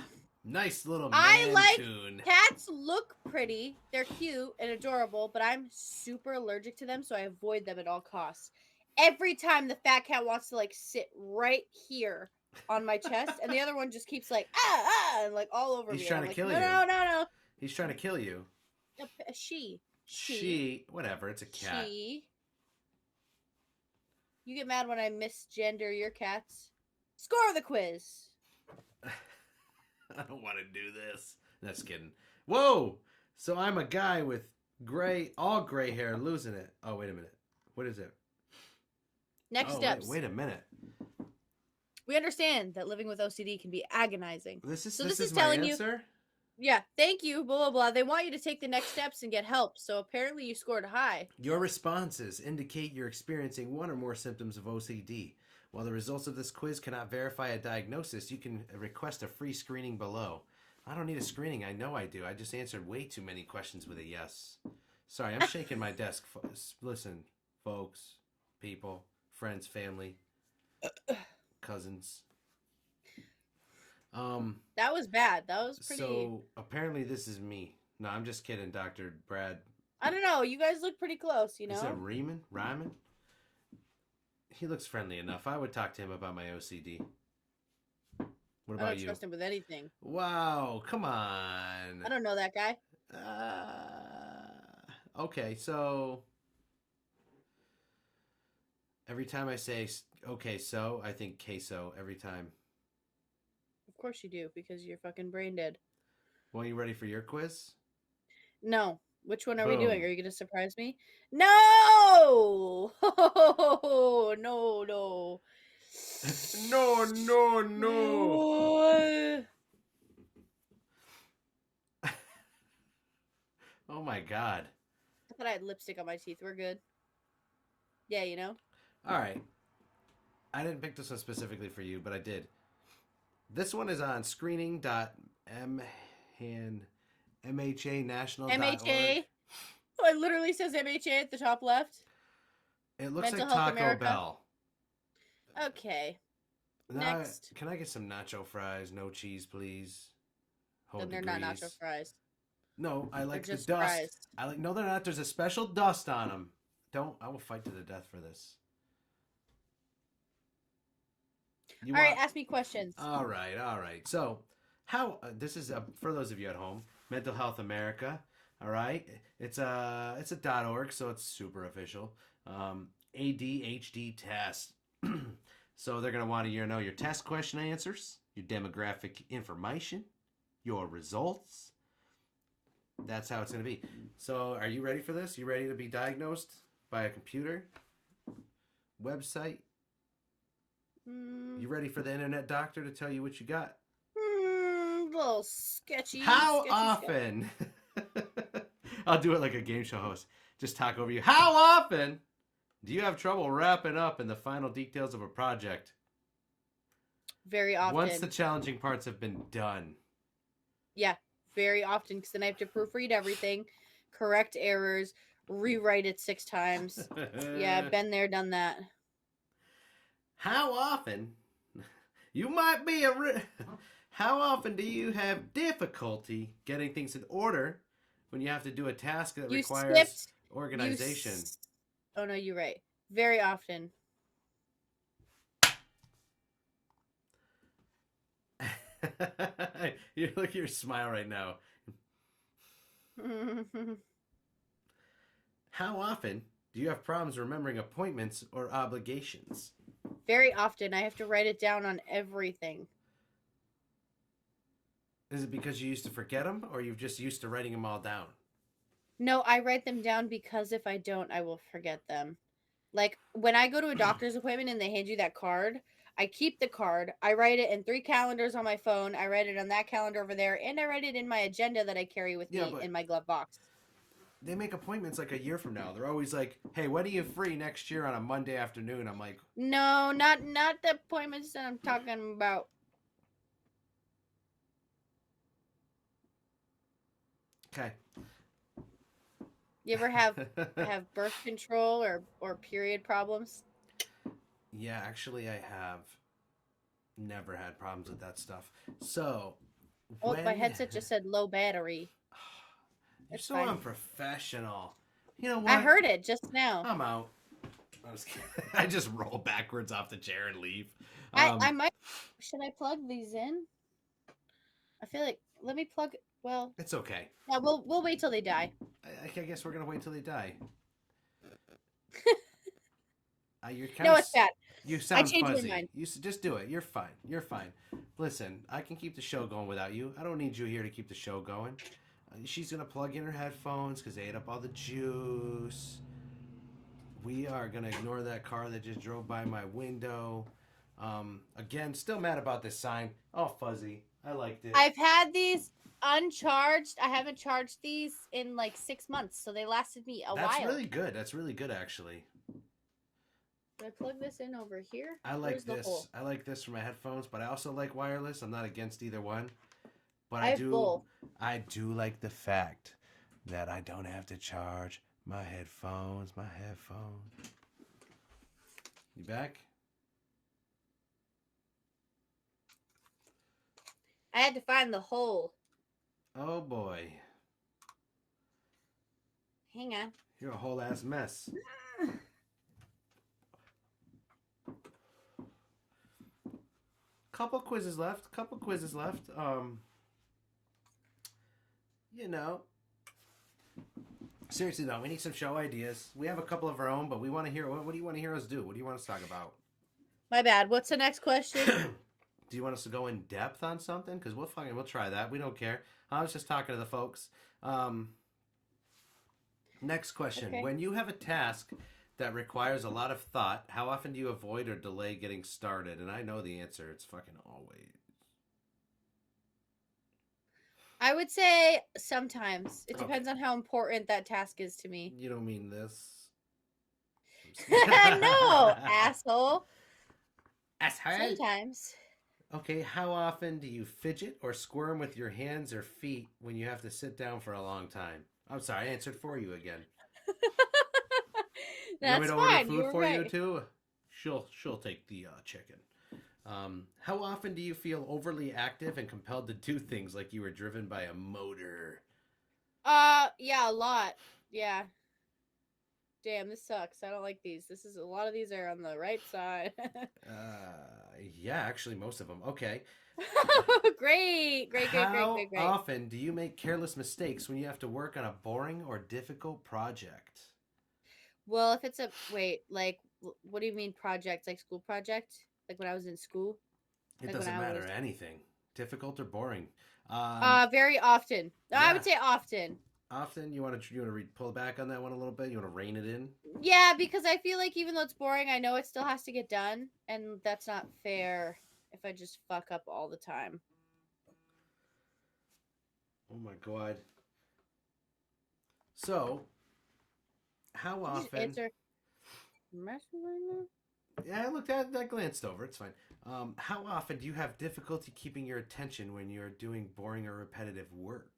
nice little Mancoon. I like cats. Look pretty. They're cute and adorable, but I'm super allergic to them, so I avoid them at all costs. Every time the fat cat wants to like sit right here on my chest, and the other one just keeps like and like all over me. He's trying to kill you. No. He's trying to kill you. She. Whatever. It's a cat. You get mad when I misgender your cats. Score the quiz. I don't want to do this. That's kidding. Whoa! So I'm a guy with all gray hair, losing it. Oh, wait a minute. What is it? Next steps. Wait a minute. We understand that living with OCD can be agonizing. This is telling you. Yeah, thank you, blah, blah, blah. They want you to take the next steps and get help. So apparently you scored high. Your responses indicate you're experiencing one or more symptoms of OCD. While the results of this quiz cannot verify a diagnosis, you can request a free screening below. I don't need a screening. I know I do. I just answered way too many questions with a yes. Sorry, I'm shaking my desk. Listen, folks, people, friends, family, cousins. That was bad. That was pretty. So apparently this is me. No, I'm just kidding, Dr. Brad. I don't know. You guys look pretty close, you know? Is that Riemann? Ryman? He looks friendly enough. I would talk to him about my OCD. What about I don't you? trust him with anything. Wow, come on. I don't know that guy. Okay, so every time I say okay, so I think queso every time. Of course you do, because you're fucking brain dead. Well, you ready for your quiz? No. Which one are Boom. we doing? Are you going to surprise me? No! Oh, no, no. No, no, no. Oh my god. I thought I had lipstick on my teeth. We're good. Yeah, you know? All right. I didn't pick this one specifically for you, but I did. This one is on screening.mhanational.org. MHA. Oh, it literally says MHA at the top left. It looks Mental like Health Taco America. Bell. Okay. Now, Next. can I get some nacho fries? No cheese, please. Then they're not nacho fries. No, I like the just dust. fries. No, they're not. There's a special dust on them. I will fight to the death for this. All right, ask me questions. All right. So, this is for those of you at home, Mental Health America. All right, it's a .org, so it's super official. ADHD test. So they're gonna want to know your test question answers, your demographic information, your results. That's how it's gonna be. So, are you ready for this? You ready to be diagnosed by a computer website? You ready for the internet doctor to tell you what you got? A little sketchy. How often? I'll do it like a game show host. Just talk over you. How often do you have trouble wrapping up in the final details of a project? Very often. Once the challenging parts have been done. Yeah, very often, because then I have to proofread everything, correct errors, rewrite it 6 times. Yeah, been there, done that. How often? You might be How often do you have difficulty getting things in order when you have to do a task that requires organization? Oh no, you're right. Very often. You look at your smile right now. How often do you have problems remembering appointments or obligations? Very often. I have to write it down on everything. Is it because you used to forget them, or you're just used to writing them all down? No, I write them down because if I don't, I will forget them. Like, when I go to a doctor's appointment and they hand you that card, I keep the card. I write it in 3 calendars on my phone. I write it on that calendar over there, and I write it in my agenda that I carry with me in my glove box. They make appointments like a year from now. They're always like, "Hey, when are you free next year on a Monday afternoon?" I'm like, "No, not the appointments that I'm talking about." Okay. You ever have birth control or period problems? Yeah, actually, I have never had problems with that stuff. So, my headset just said low battery. You're so unprofessional. You know what? I heard it just now. I'm out. I just roll backwards off the chair and leave. I might. Should I plug these in? I feel like let me plug. Well, it's okay. Yeah, we'll wait till they die. I guess we're gonna wait till they die. No, it's bad. You sound fuzzy. My mind. You just do it. You're fine. You're fine. Listen, I can keep the show going without you. I don't need you here to keep the show going. She's gonna plug in her headphones because they ate up all the juice. We are gonna ignore that car that just drove by my window. Again, still mad about this sign. Oh, fuzzy. I liked it. I've had these uncharged. I haven't charged these in like 6 months, so they lasted me a That's while. really good. That's really good, actually. Do I plug this in over here? I like Where's the hole? this. I like this for my headphones, but I also like wireless. I'm not against either one. But I have both. I do like the fact that I don't have to charge my headphones. My headphones. You back? I had to find the hole. Oh boy. Hang on. You're a whole ass mess. Couple quizzes left. You know. Seriously though, we need some show ideas. We have a couple of our own, but we want to hear what do you want to hear us do? What do you want us to talk about? My bad. What's the next question? Do you want us to go in depth on something? Because we'll try that. We don't care. I was just talking to the folks. Next question. Okay. When you have a task that requires a lot of thought, how often do you avoid or delay getting started? And I know the answer. It's fucking always. I would say sometimes. It depends on how important that task is to me. You don't mean this. No, asshole. Asshole. Sometimes. Okay, how often do you fidget or squirm with your hands or feet when you have to sit down for a long time? I'm sorry, I answered for you again. That's you want me to fine. order food for right. you too? She'll take the chicken. How often do you feel overly active and compelled to do things like you were driven by a motor? Yeah, a lot. Yeah. Damn, this sucks. I don't like these. A lot of these are on the right side. Yeah, actually, most of them. Okay. Great. How often do you make careless mistakes when you have to work on a boring or difficult project? Well, if it's like, what do you mean project? Like school project? Like when I was in school? It Like doesn't matter. Anything. Difficult or boring. Very often. Yeah. I would say often. Often? You want to pull back on that one a little bit? You want to rein it in? Yeah, because I feel like even though it's boring, I know it still has to get done, and that's not fair if I just fuck up all the time. Oh my god. So, how often? Answer. Yeah, I glanced over. It's fine. How often do you have difficulty keeping your attention when you're doing boring or repetitive work?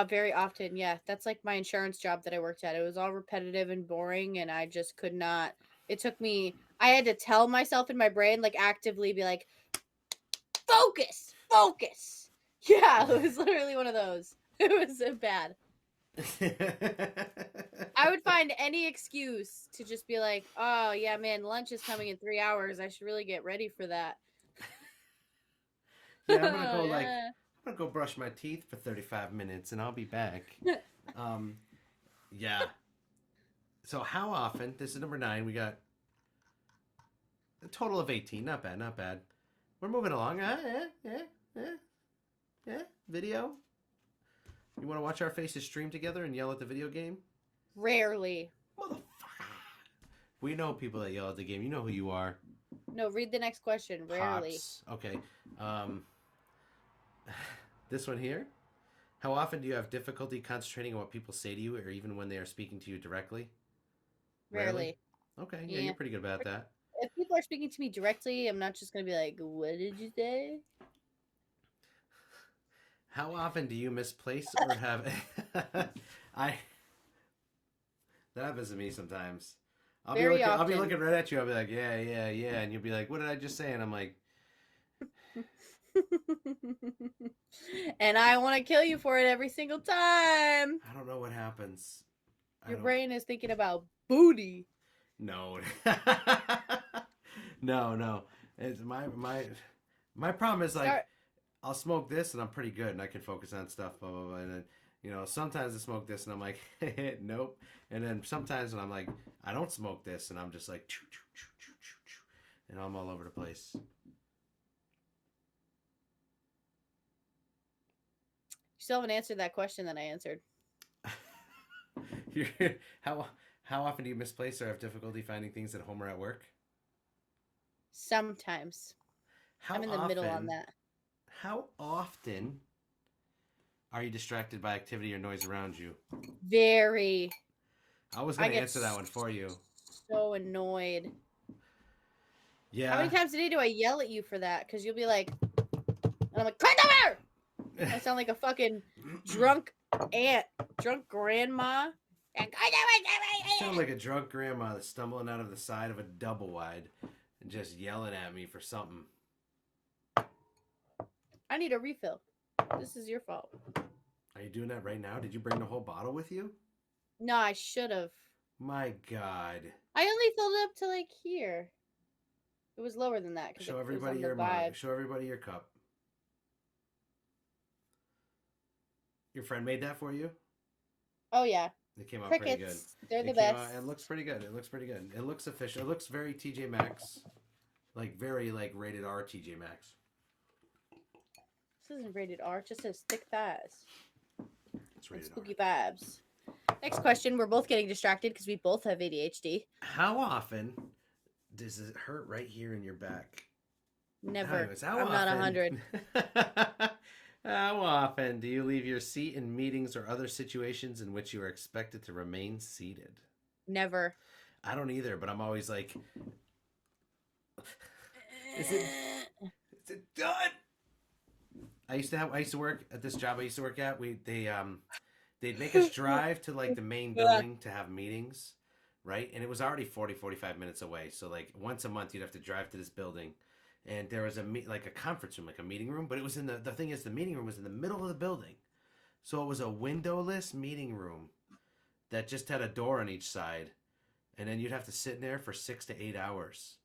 Very often, yeah. That's like my insurance job that I worked at. It was all repetitive and boring, and I just could not. It took me. I had to tell myself in my brain, like actively, be like, focus. Yeah, it was literally one of those. It was so bad. I would find any excuse to just be like, oh yeah, man, lunch is coming in 3 hours. I should really get ready for that. Yeah, I'm gonna go I'm gonna go brush my teeth for 35 minutes and I'll be back. Yeah. So how often? This is number 9. We got a total of 18. Not bad. We're moving along. Yeah. Video. You want to watch our faces stream together and yell at the video game? Rarely. Motherfucker. We know people that yell at the game. You know who you are. No, read the next question. Rarely. Pops. Okay. This one here. How often do you have difficulty concentrating on what people say to you, or even when they are speaking to you directly? Rarely. Okay. Yeah, you're pretty good about that. If people are speaking to me directly, I'm not just gonna be like, "What did you say?" How often do you misplace or have? That happens to me sometimes. I'll be looking right at you. I'll be like, yeah, and you'll be like, what did I just say? And I'm like, and I want to kill you for it every single time. I don't know what happens. Your brain is thinking about booty. No, no. It's my problem is like I'll smoke this and I'm pretty good and I can focus on stuff, blah blah blah. And then sometimes I smoke this and I'm like, nope. And then sometimes when I'm like, I don't smoke this and I'm just like, and I'm all over the place. You still haven't answered that question that I answered. How often do you misplace or have difficulty finding things at home or at work? Sometimes. I'm in the middle on that. How often are you distracted by activity or noise around you? Very. I was I going to get answer that one for you. so annoyed. How Yeah. many times a day do I yell at you for that? Because you'll be like, and I'm like, come over! I sound like a fucking drunk aunt, drunk grandma. You sound like a drunk grandma that's stumbling out of the side of a double wide and just yelling at me for something. I need a refill. This is your fault. Are you doing that right now? Did you bring the whole bottle with you? No, I should have. My God. I only filled it up to like here. It was lower than that because Show it was everybody on the your vibe. mug. Show everybody your cup. Your friend made that for you? Oh yeah. It came out Crickets. pretty good. They're the It came best. out, it looks pretty good. It looks pretty good. It looks official. It looks very TJ Maxx. Like very like rated R TJ Maxx. This isn't rated R. It just says thick thighs. It's rated Spooky R. vibes. Next question. We're both getting distracted because we both have ADHD. How often does it hurt right here in your back? Never. Anyways, I'm not 100. How often do you leave your seat in meetings or other situations in which you are expected to remain seated? Never. I don't either, but I'm always like, is it done? I used to work at this job I used to work at. They'd make us drive to like the main building to have meetings, right? And it was already 45 minutes away. So like once a month you'd have to drive to this building. And there was a conference room, like a meeting room, but it was in the thing is the meeting room was in the middle of the building. So it was a windowless meeting room that just had a door on each side. And then you'd have to sit in there for 6 to 8 hours.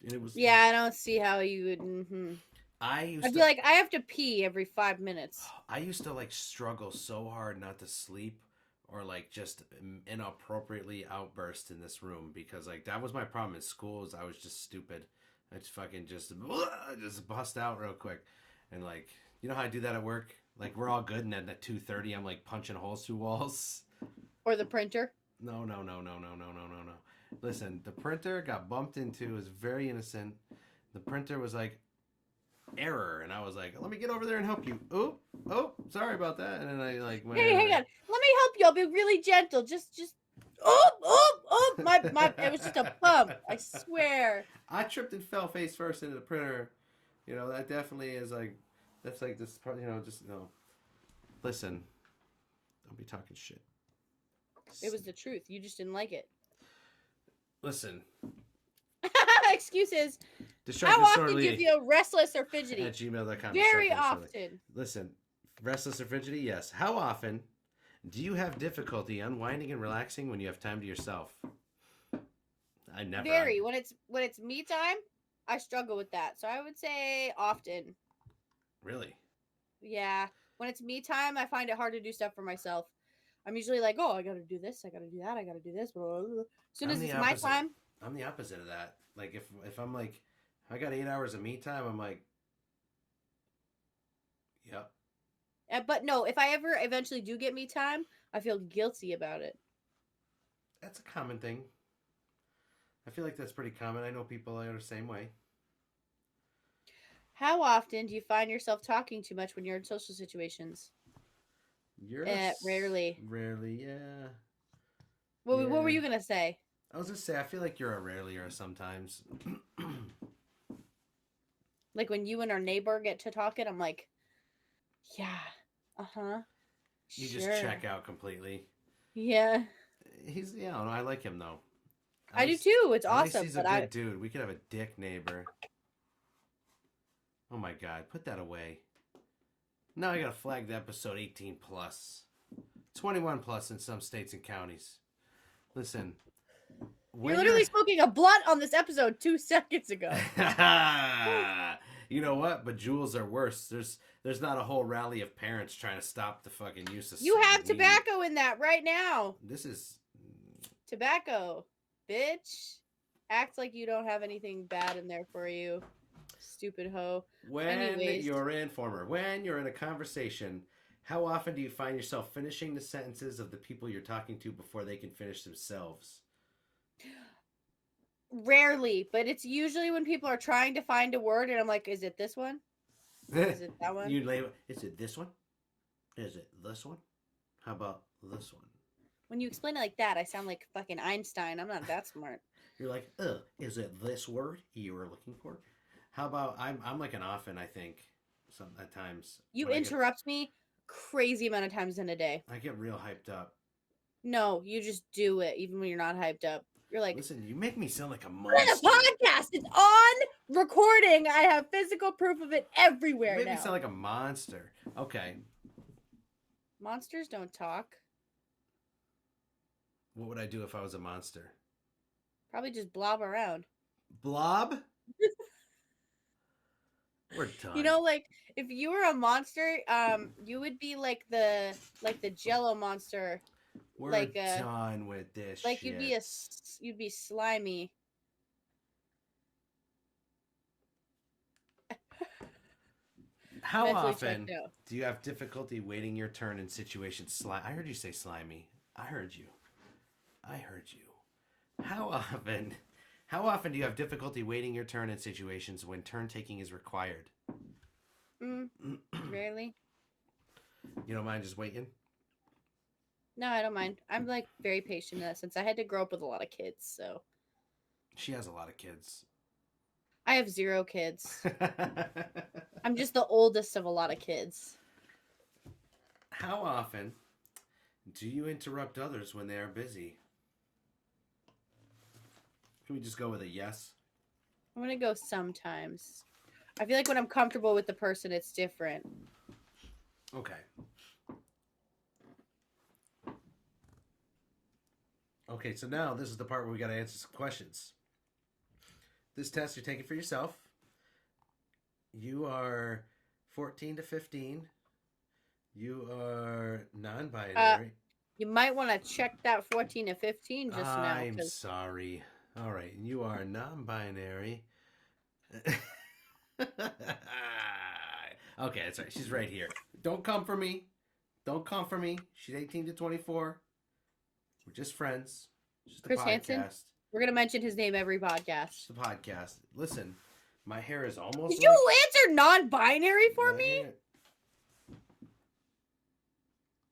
And it was I don't see how you would. Mm-hmm. I feel like I have to pee every 5 minutes. I used to like struggle so hard not to sleep or like just inappropriately outburst in this room because like that was my problem in school is I was just stupid. I just fucking just bust out real quick. And like, you know how I do that at work? Like we're all good and then at 2:30 I'm like punching holes through walls. Or the printer? No. Listen, the printer got bumped into. It was very innocent. The printer was like, error. And I was like, let me get over there and help you. Oh, sorry about that. And then I like went Hey, hang on. Let me help you. I'll be really gentle. Just my it was just a bump. I swear. I tripped and fell face first into the printer. You know, that definitely is like, that's like this, you know, just, no. Listen, don't be talking shit. It was the truth. You just didn't like it. Listen. Excuses. How often do you feel restless or fidgety? At gmail.com. Very often. Listen, restless or fidgety? Yes. How often do you have difficulty unwinding and relaxing when you have time to yourself? I never. Very. When it's me time, I struggle with that. So I would say often. Really? Yeah. When it's me time, I find it hard to do stuff for myself. I'm usually like, oh, I got to do this, I got to do that, I got to do this. Blah, blah, blah. As soon as it's my time. I'm the opposite of that. Like if I'm like, I got 8 hours of me time, I'm like, yep. But no, if I ever eventually do get me time, I feel guilty about it. That's a common thing. I feel like that's pretty common. I know people are the same way. How often do you find yourself talking too much when you're in social situations? Rarely. Rarely, yeah. What were you going to say? I was going to say, I feel like you're a rarelier sometimes. Like when you and our neighbor get to talking, I'm like, yeah, uh-huh. You just check out completely. Yeah. I like him though. I do too. It's awesome. At least he's a good dude. We could have a dick neighbor. Oh my God, put that away. Now I gotta flag the episode 18 plus. 21 plus in some states and counties. Listen. You're literally smoking a blunt on this episode 2 seconds ago. You know what? But Juuls are worse. There's not a whole rally of parents trying to stop the fucking use of You have tobacco in that right now. This is tobacco, bitch. Act like you don't have anything bad in there for you. Stupid hoe. When you're in a conversation, how often do you find yourself finishing the sentences of the people you're talking to before they can finish themselves? Rarely, but it's usually when people are trying to find a word and I'm like, is it this one? Is it that one? You label. Is it this one? Is it this one? How about this one? When you explain it like that, I sound like fucking Einstein. I'm not that smart. You're like, is it this word you were looking for? How about I'm like an often, I think, some at times. You when interrupt me crazy amount of times in a day. I get real hyped up. No, you just do it even when you're not hyped up. You're like, listen, you make me sound like a we're in monster. a podcast. It's on recording. I have physical proof of it everywhere You make now. me sound like a monster. Okay. Monsters don't talk. What would I do if I was a monster? Probably just blob around. Blob? We're done. You know, like if you were a monster, you would be like the Jello monster. We're like done with this. Like shit. you'd be slimy. How often do you have difficulty waiting your turn in situations? I heard you say slimy. I heard you. How often do you have difficulty waiting your turn in situations when turn taking is required? Rarely. You don't mind just waiting? No, I don't mind. I'm like very patient in that sense. I had to grow up with a lot of kids, so. She has a lot of kids. I have 0 kids. I'm just the oldest of a lot of kids. How often do you interrupt others when they are busy? Can we just go with a yes? I'm going to go sometimes. I feel like when I'm comfortable with the person, it's different. Okay. Okay, so now this is the part where we got to answer some questions. This test you're taking for yourself. You are 14 to 15. You are non-binary. You might want to check that 14 to 15 just now. I'm sorry. All right, you are non-binary. Okay, that's right. She's right here. Don't come for me. Don't come for me. She's 18 to 24. We're just friends. Just a Chris podcast. Hansen? We're going to mention his name every podcast. Just a podcast. Listen, my hair is almost Did you answer non-binary for me?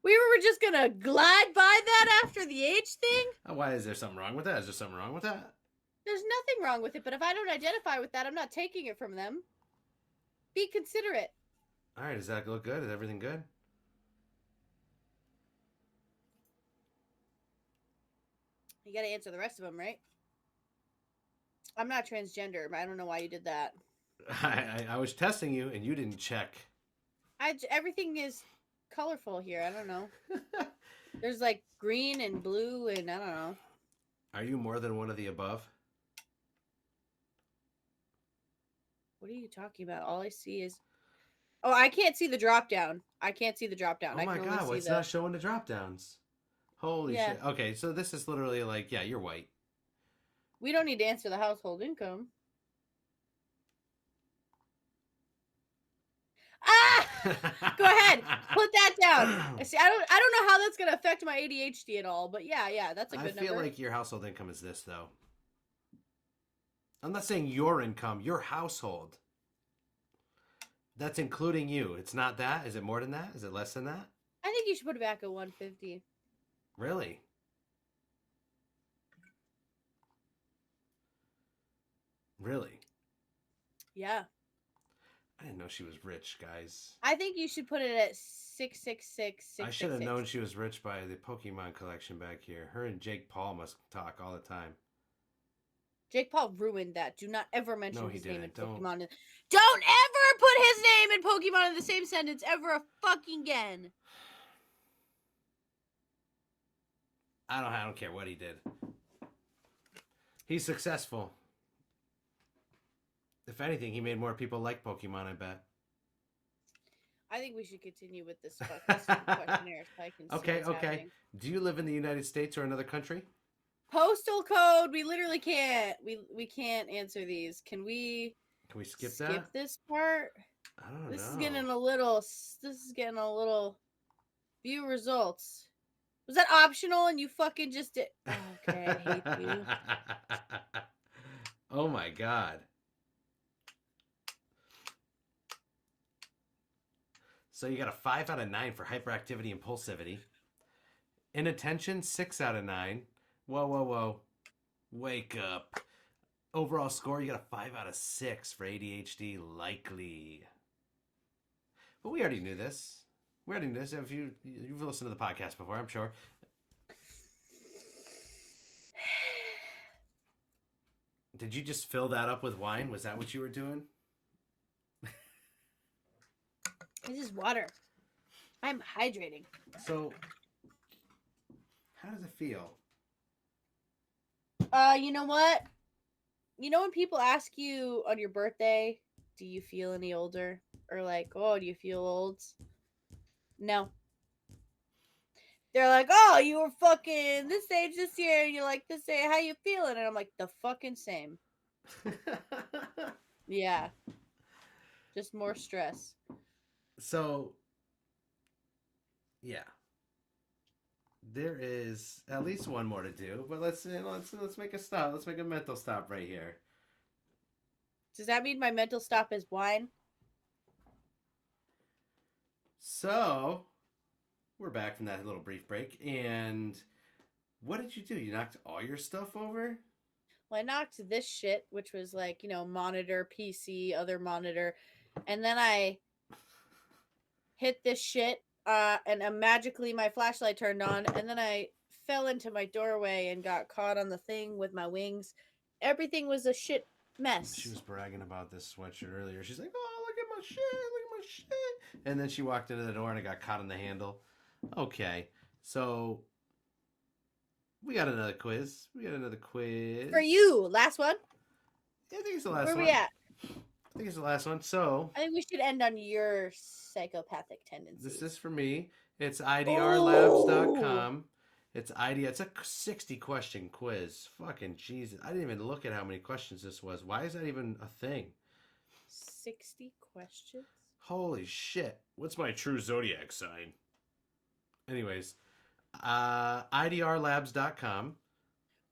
We were just going to glide by that after the age thing? Why? Is there something wrong with that? Is there something wrong with that? There's nothing wrong with it, but if I don't identify with that, I'm not taking it from them. Be considerate. All right, does that look good? Is everything good? You got to answer the rest of them, right? I'm not transgender, but I don't know why you did that. I was testing you, and you didn't check. Everything is colorful here. I don't know. There's like green and blue, and I don't know. Are you more than one of the above? What are you talking about? All I see is... Oh, I can't see the drop down. I can't see the drop down. Oh my god, it's not showing the drop downs. Holy shit. Okay, so this is literally like, yeah, you're white. We don't need to answer the household income. Ah! Go ahead. Put that down. See, I don't know how that's gonna affect my ADHD at all, but yeah, that's a good number. I feel like your household income is this though. I'm not saying your income, your household. That's including you. It's not that? Is it more than that? Is it less than that? I think you should put it back at 150. Really? Really? Yeah. I didn't know she was rich, guys. I think you should put it at 666. I should have known she was rich by the Pokemon collection back here. Her and Jake Paul must talk all the time. Jake Paul ruined that. Do not ever mention his name in Don't. Pokemon. Don't ever put his name and Pokemon in the same sentence ever fucking again. I don't care what he did. He's successful. If anything, he made more people like Pokemon, I bet. I think we should continue with this questionnaire so I can see Okay. happening. Do you live in the United States or another country? Postal code. We literally can't. We can't answer these. Can we skip that? Skip this part? I don't know. This is getting a little. View results. Was that optional and you fucking just did? Okay, I hate you. Oh my god. So you got a 5 out of 9 for hyperactivity, impulsivity. Inattention, 6 out of 9. Whoa, whoa, whoa. Wake up. Overall score, you got a 5 out of 6 for ADHD, likely. But we already knew this. We already knew this. If you've listened to the podcast before, I'm sure. Did you just fill that up with wine? Was that what you were doing? This is water. I'm hydrating. So, how does it feel? You know what? You know when people ask you on your birthday, do you feel any older? Or like, oh, do you feel old? No. They're like, oh, you were fucking this age this year, and you're like this age, how you feeling? And I'm like, the fucking same. Yeah. Just more stress. So, yeah. There is at least one more to do, but let's make a stop. Let's make a mental stop right here. Does that mean my mental stop is wine? So, we're back from that little brief break, and what did you do? You knocked all your stuff over? Well, I knocked this shit, which was like, monitor, PC, other monitor, and then I hit this shit, and magically my flashlight turned on, and then I fell into my doorway and got caught on the thing with my wings. Everything was a shit mess. She was bragging about this sweatshirt earlier. She's like, oh, look at my shit, look at my shit. And then she walked into the door and it got caught in the handle. Okay, so we got another quiz. For you, last one? Yeah, I think it's the last Where one. we at? I think it's the last one. So I think we should end on your psychopathic tendencies. this is for me. It's idrlabs.com. It's a 60 question quiz. Fucking Jesus. I didn't even look at how many questions this was. Why is that even a thing? 60 questions? Holy shit. What's my true zodiac sign? Anyways, idrlabs.com.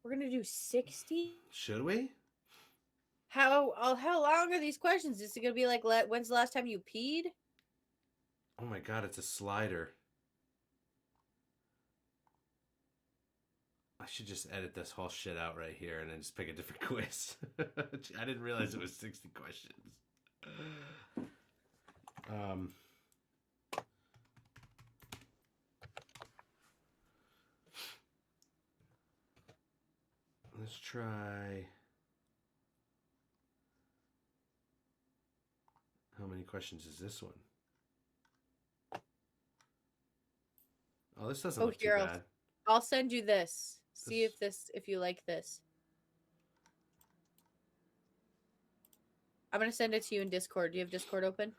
We're going to do 60? Should we? How long are these questions? Is it going to be like, when's the last time you peed? Oh my god, it's a slider. I should just edit this whole shit out right here and then just pick a different quiz. I didn't realize it was 60 questions. Let's try. How many questions is this one? Oh, this doesn't look too bad. I'll send you this. See if you like this. I'm gonna send it to you in Discord. Do you have Discord open?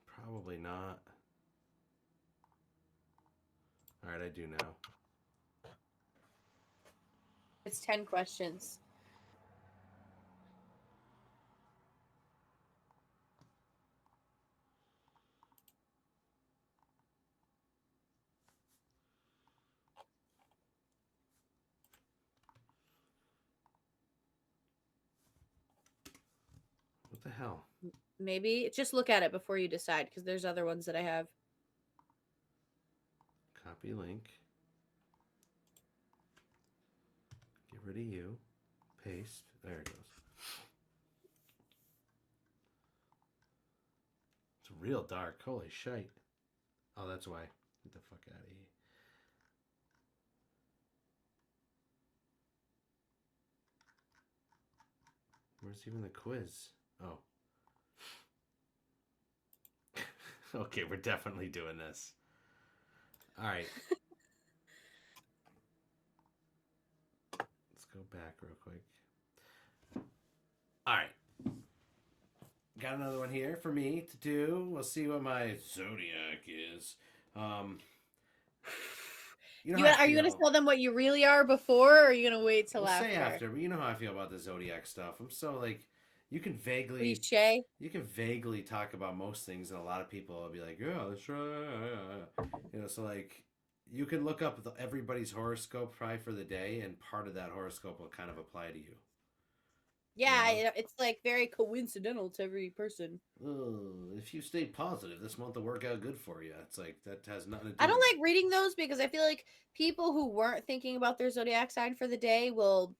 Probably not. All right, I do now. It's 10 questions. What the hell? Maybe just look at it before you decide, because there's other ones that I have. Copy link. Get rid of you. Paste. There it goes. It's real dark. Holy shite. Oh, that's why. Get the fuck out of here. Where's even the quiz? Oh. Okay, we're definitely doing this. All right. Let's go back real quick. All right. Got another one here for me to do. We'll see what my zodiac is. Are you going to tell them what you really are before, or are you going to wait till after? Say after, but you know how I feel about the zodiac stuff. I'm so like, you can vaguely talk about most things, and a lot of people will be like, yeah, that's right. So like, you can look up everybody's horoscope probably for the day, and part of that horoscope will kind of apply to you. You Yeah, know, it's like very coincidental to every person. if you stay positive, this month will work out good for you. It's like that has nothing to I do with. don't like reading those because I feel like people who weren't thinking about their zodiac sign for the day will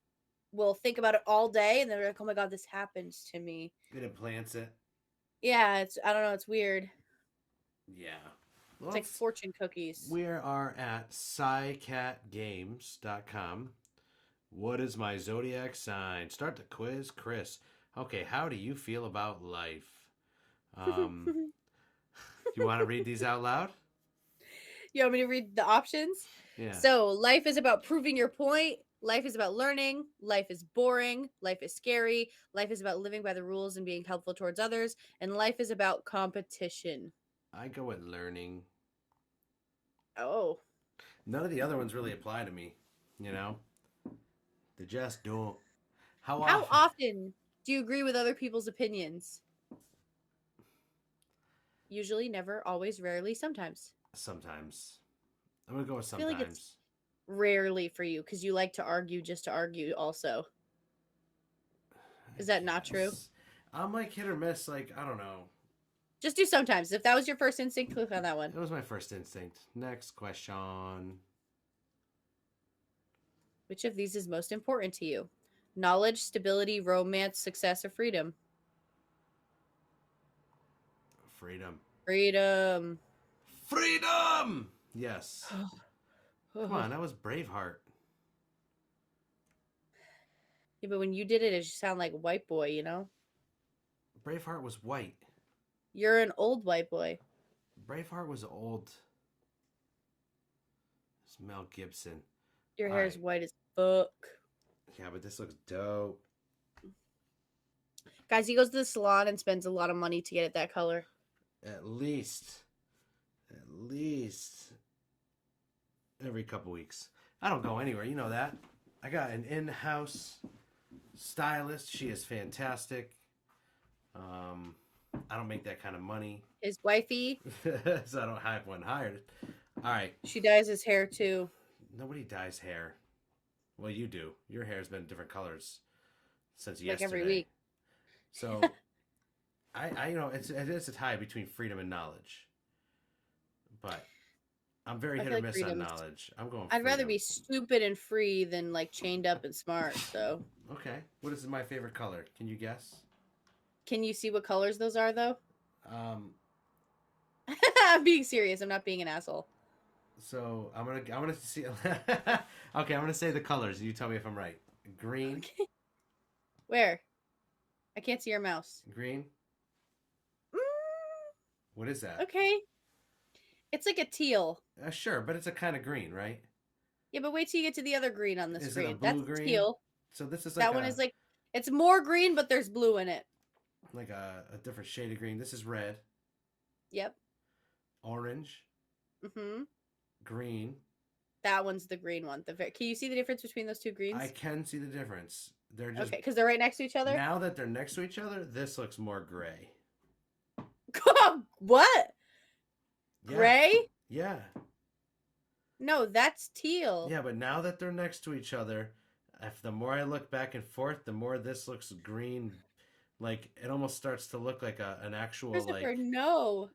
think about it all day and they're like, "Oh my god, this happens to me." It implants it. Yeah, it's I don't know, it's weird. Yeah. It's Well, like fortune cookies. we are at scicatgames.com. What is my zodiac sign? Start the quiz, Chris. Okay, how do you feel about life? Um, you want to read these out loud? You want me to read the options? Yeah. So, life is about proving your point. Life is about learning. Life is boring. Life is scary. Life is about living by the rules and being helpful towards others. And life is about competition. I go with learning. Oh. None of the other ones really apply to me, you know? They just don't. How How often? often do you agree with other people's opinions? Usually, never, always, rarely, sometimes. Sometimes. I'm going to go with I feel like it's sometimes. rarely for you because you like to argue just to argue, also. I Is that not true? guess. I'm like hit or miss. Like, I don't know. Just do sometimes. If that was your first instinct, click on that one. It was my first instinct. Next question. Which of these is most important to you? Knowledge, stability, romance, success, or freedom? Freedom. Freedom. Freedom! Yes. Come on, that was Braveheart. Yeah, but when you did it, it just sounded like a white boy, you know? Braveheart was white. You're an old white boy. Braveheart was old. It's Mel Gibson. Your All hair is right. white as fuck. Yeah, but this looks dope. Guys, he goes to the salon and spends a lot of money to get it that color. At least every couple weeks. I don't go anywhere. You know that. I got an in-house stylist. She is fantastic. I don't make that kind of money, His wifey, so I don't have one hired. All right. she dyes his hair too. Nobody dyes hair. Well, you do. Your hair's been different colors since Like yesterday. every week. So, it's a tie between freedom and knowledge. But I'm very I hit feel or like miss on freedom is. knowledge. I'm going I'd rather freedom. be stupid and free than like chained up and smart. So, Okay. What is my favorite color? Can you guess? can you see what colors those are though? Um, I'm being serious. I'm not being an asshole. so I'm gonna see. Okay, I'm gonna say the colors. You tell me if I'm right. Green, Okay. Where? I can't see your mouse. green. Mm, What is that? okay. It's like a teal. Sure, but it's a kind of green, right? Yeah, but wait till you get to the other green on the Is it a screen. That's blue green? teal. So this is That one is like it's more green, but there's blue in it. like a different shade of green. This is red, Yep. orange, Mm-hmm. green. That one's the green one. Can you see the difference between those two greens? I can see the difference. They're just Okay, because they're right next to each other. now that they're next to each other, this looks more gray. What? Yeah. Gray? Yeah. No, that's teal. Yeah, but now that they're next to each other, if the more I look back and forth, the more this looks green. Like it almost starts to look like an actual Christopher, like no.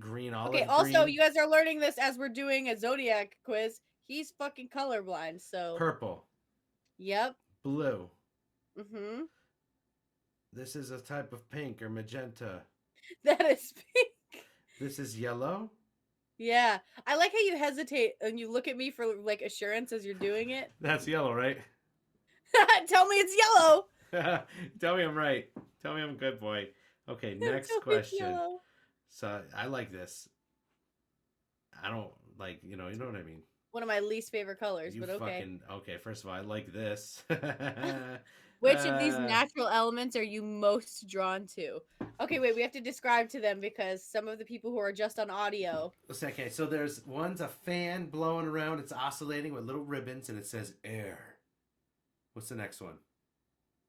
green Okay, olive also, green. you guys are learning this as we're doing a zodiac quiz. He's fucking colorblind, so. Purple, Yep. blue. Mm-hmm. This is a type of pink or magenta. That is pink. This is yellow. Yeah. I like how you hesitate and you look at me for like assurance as you're doing it. That's yellow, right? Tell me it's yellow. Tell me I'm right. Tell me I'm a good boy. Okay, next Tell me it's question. yellow. So I like this. I don't like, you know what I mean. One of my least favorite colors, You but okay. fucking okay. First of all, I like this. Which of these natural elements are you most drawn to? Okay, wait, we have to describe to them because some of the people who are just on audio. Okay, so there's one's a fan blowing around. It's oscillating with little ribbons, and it says air. What's the next one?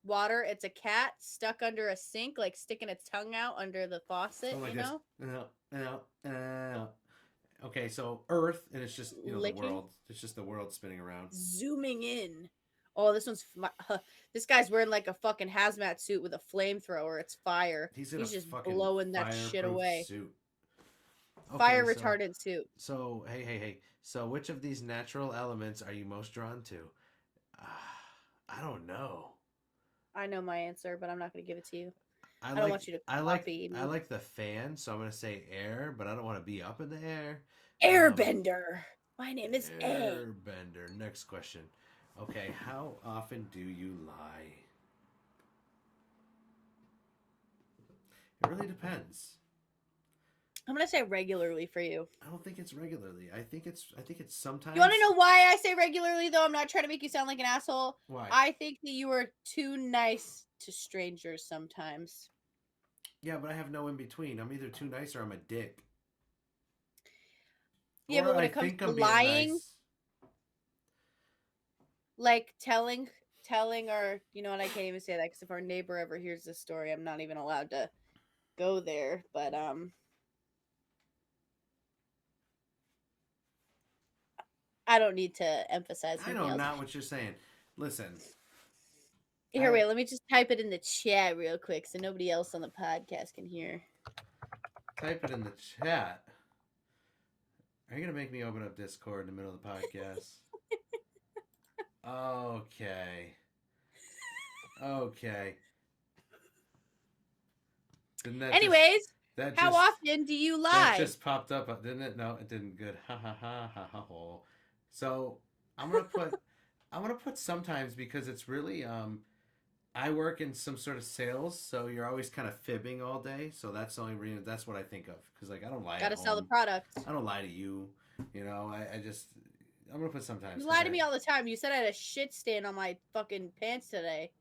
Water, it's a cat stuck under a sink, like sticking its tongue out under the faucet, Something like you know? this. Okay, so Earth, and it's just the Licking. world. It's just the world spinning around. Zooming in. Oh, this guy's wearing like a fucking hazmat suit with a flamethrower. It's fire. He's in a He's just fucking blowing that shit fireproof away. suit. Fire Okay, retardant suit. hey. So, which of these natural elements are you most drawn to? Uh, I don't know. I know my answer, but I'm not going to give it to you. I I don't like want you to I like copy I me. like the fan, so I'm gonna say air, but I don't want to be up in the air. Airbender. My name is A. Airbender. Next question. Okay, how often do you lie? It really depends. I'm going to say regularly for you. I don't think it's regularly. I think it's sometimes. You want to know why I say regularly, though? I'm not trying to make you sound like an asshole. Why? I think that you are too nice to strangers sometimes. Yeah, but I have no in between. I'm either too nice or I'm a dick. Yeah, but Or when I it comes think to I'm being lying, nice. like telling, or you know what? I can't even say that because if our neighbor ever hears this story, I'm not even allowed to go there. But I don't need to emphasize I anything know else. not what you're saying. Listen. Here, wait. Let me just type it in the chat real quick so nobody else on the podcast can hear. Type it in the chat. Are you gonna make me open up Discord in the middle of the podcast? Okay. Okay. Anyways, that how just often do you lie? that just popped up, didn't it? No, it didn't. Good. Ha ha ha ha ha. So I'm gonna put sometimes because it's really I work in some sort of sales, so you're always kind of fibbing all day. So that's the only reason. That's what I think of because like I don't lie Gotta at sell the home. product. I don't lie to you. You know, I just I'm gonna put sometimes. You lie to me all the time. You said I had a shit stain on my fucking pants today.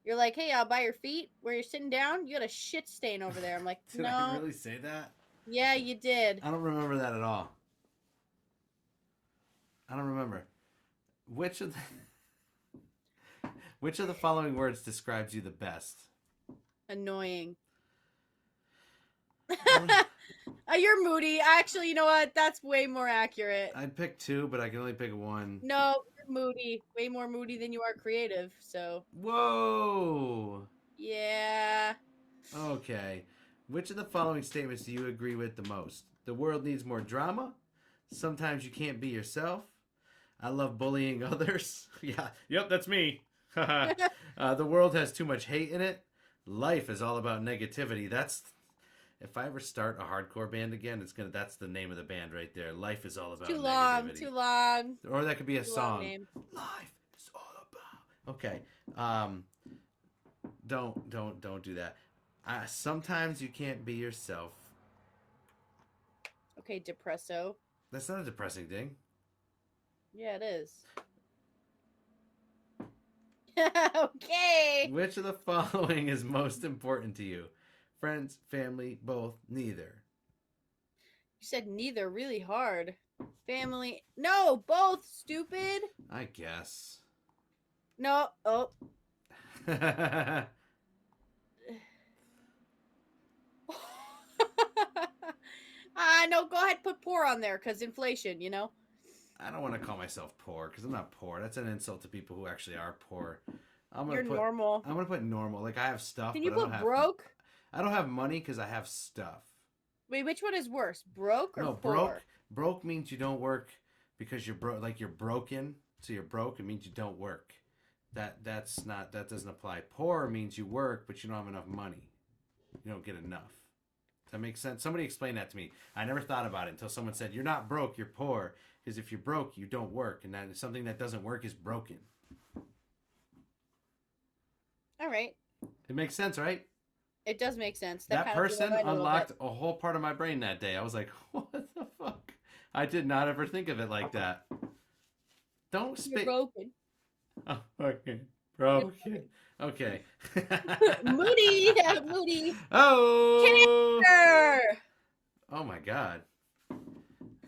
You're like, hey, I'll buy your feet where you're sitting down. You got a shit stain over there. I'm like, Did no. I really say that? Yeah, you did. I don't remember that at all. I don't remember. Which of the following words describes you the best? Annoying. You're moody. Actually, you know what? That's way more accurate. I'd pick two, but I can only pick one. No, you're moody. Way more moody than you are creative. So. Whoa. Yeah. Okay. Which of the following statements do you agree with the most? The world needs more drama. Sometimes you can't be yourself. I love bullying others. Yeah. Yep, that's me. The world has too much hate in it. Life is all about negativity. That's if I ever start a hardcore band again, that's the name of the band right there. Life is all about negativity. Too long. Or that could be a Too song. long name. Life is all about. Okay. Don't do that. Sometimes you can't be yourself. Okay, depresso. That's not a depressing thing. Yeah, it is. Okay. Which of the following is most important to you? Friends, family, both, neither. You said neither really hard. Family. No, both, stupid. I guess. No. Oh. No, go ahead, put poor on there, because inflation, you know? I don't want to call myself poor, because I'm not poor. That's an insult to people who actually are poor. You're normal. I'm going to put normal. Like, I have stuff, Can you but put broke? I don't have money because I have stuff. Wait, which one is worse? Broke or poor? Broke. Broke means you don't work because you're broke. Like, you're broken, so you're broke. It means you don't work. That doesn't apply. Poor means you work, but you don't have enough money. You don't get enough. Does that make sense? Somebody explained that to me. I never thought about it until someone said, you're not broke, you're poor. Because if you're broke, you don't work. And that something that doesn't work is broken. All right. It makes sense, right? It does make sense. That person unlocked a whole part of my brain that day. I was like, what the fuck? I did not ever think of it like that. Don't spit. You're broken. Oh, okay. Broken. Okay. Moody. Moody. Oh. Cancer. Oh my God.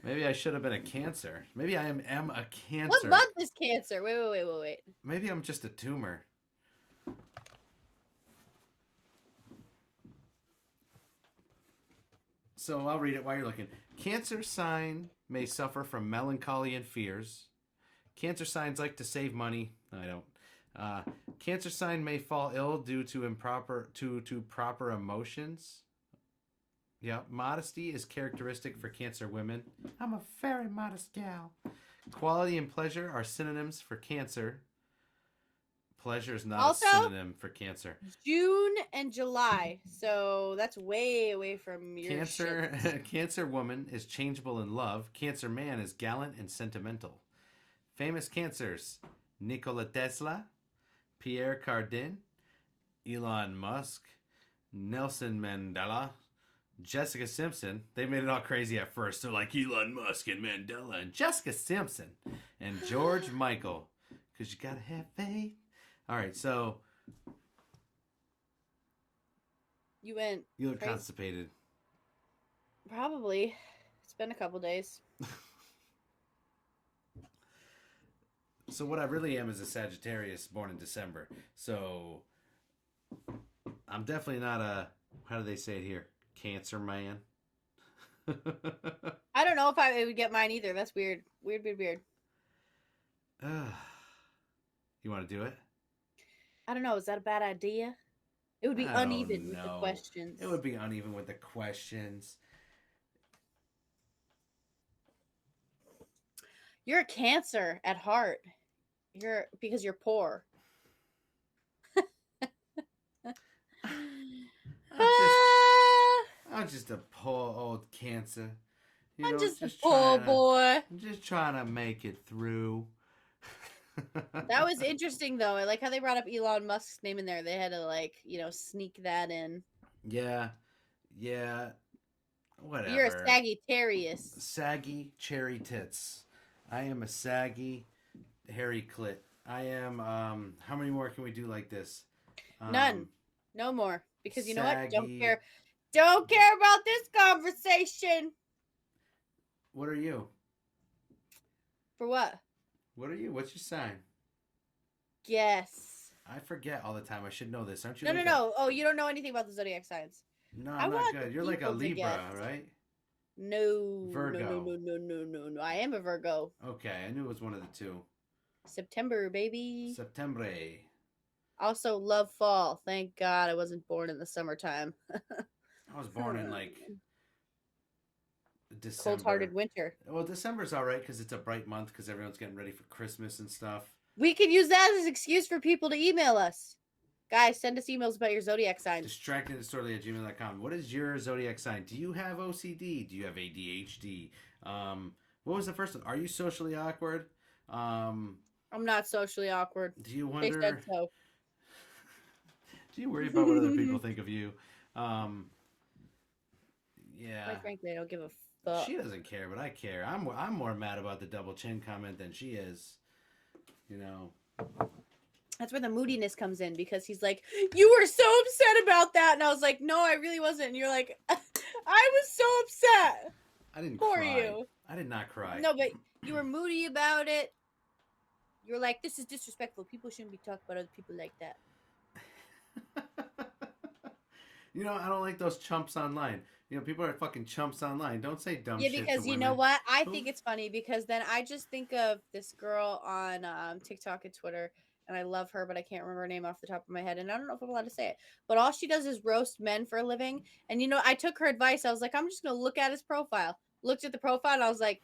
Maybe I should have been a Cancer. Maybe I am a Cancer. What month is Cancer? Wait. Maybe I'm just a tumor. So I'll read it while you're looking. Cancer sign may suffer from melancholy and fears. Cancer signs like to save money. I don't. Cancer sign may fall ill due to proper emotions. Yeah, modesty is characteristic for Cancer women. I'm a very modest gal. Quality and pleasure are synonyms for Cancer. Pleasure is not Also, a synonym for Cancer. June and July, so that's way away from your Cancer. shit. Cancer woman is changeable in love. Cancer man is gallant and sentimental. Famous Cancers: Nikola Tesla, Pierre Cardin, Elon Musk, Nelson Mandela, Jessica Simpson. They made it all crazy at first. They're like Elon Musk and Mandela and Jessica Simpson and George Michael. Because you gotta have faith. All right, so You went. you look crazy. constipated. Probably. It's been a couple days. So what I really am is a Sagittarius born in December. So I'm definitely not a, how do they say it here? Cancer man. I don't know if I would get mine either. That's weird. Weird. You want to do it? I don't know. Is that a bad idea? It would be uneven with the questions. It would be uneven with the questions. You're a Cancer at heart. Because you're poor. I'm just a poor old Cancer. I'm just a poor boy. I'm just trying to make it through. That was interesting, though. I like how they brought up Elon Musk's name in there. They had to, sneak that in. Yeah. Whatever. You're a Sagittarius. Saggy cherry tits. I am a saggy hairy clit. I am. How many more can we do like this? None. No more. Because you know what? Don't saggy- care. Don't care about this conversation. What are you? For what? What are you? What's your sign? Yes. I forget all the time. I should know this. Aren't you? No. Oh, you don't know anything about the zodiac signs. No, I'm not good. You're like a Libra, right? No. Virgo. No. I am a Virgo. Okay, I knew it was one of the two. September, baby. September. Also, love fall. Thank God I wasn't born in the summertime. I was born in like December. Cold-hearted winter. Well, December's all right because it's a bright month because everyone's getting ready for Christmas and stuff. We could use that as an excuse for people to email us. Guys, send us emails about your zodiac signs. Distractedstory@gmail.com. What is your zodiac sign? Do you have OCD? Do you have ADHD? What was the first one? Are you socially awkward? I'm not socially awkward. Do you They wonder? said so. Do you worry about what other people think of you? Yeah. Quite frankly, I don't give a fuck. She doesn't care, but I care. I'm more mad about the double chin comment than she is. That's where the moodiness comes in because he's like, "You were so upset about that," and I was like, "No, I really wasn't." And you're like, "I was so upset." I didn't for cry. you. I did not cry. No, but you were moody about it. You're like, "This is disrespectful. People shouldn't be talking about other people like that." I don't like those chumps online. People are fucking chumps online. Don't say dumb Yeah, shit because to you know women. what? I think it's funny because then I just think of this girl on TikTok and Twitter, and I love her, but I can't remember her name off the top of my head, and I don't know if I'm allowed to say it. But all she does is roast men for a living. And I took her advice. I was like, I'm just gonna look at his profile. Looked at the profile, and I was like,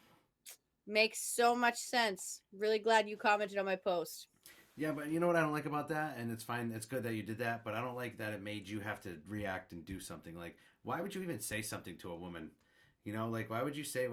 makes so much sense. Really glad you commented on my post. Yeah, but you know what I don't like about that? And it's fine. It's good that you did that, but I don't like that it made you have to react and do something. Like, why would you even say something to a woman? Like, why would you say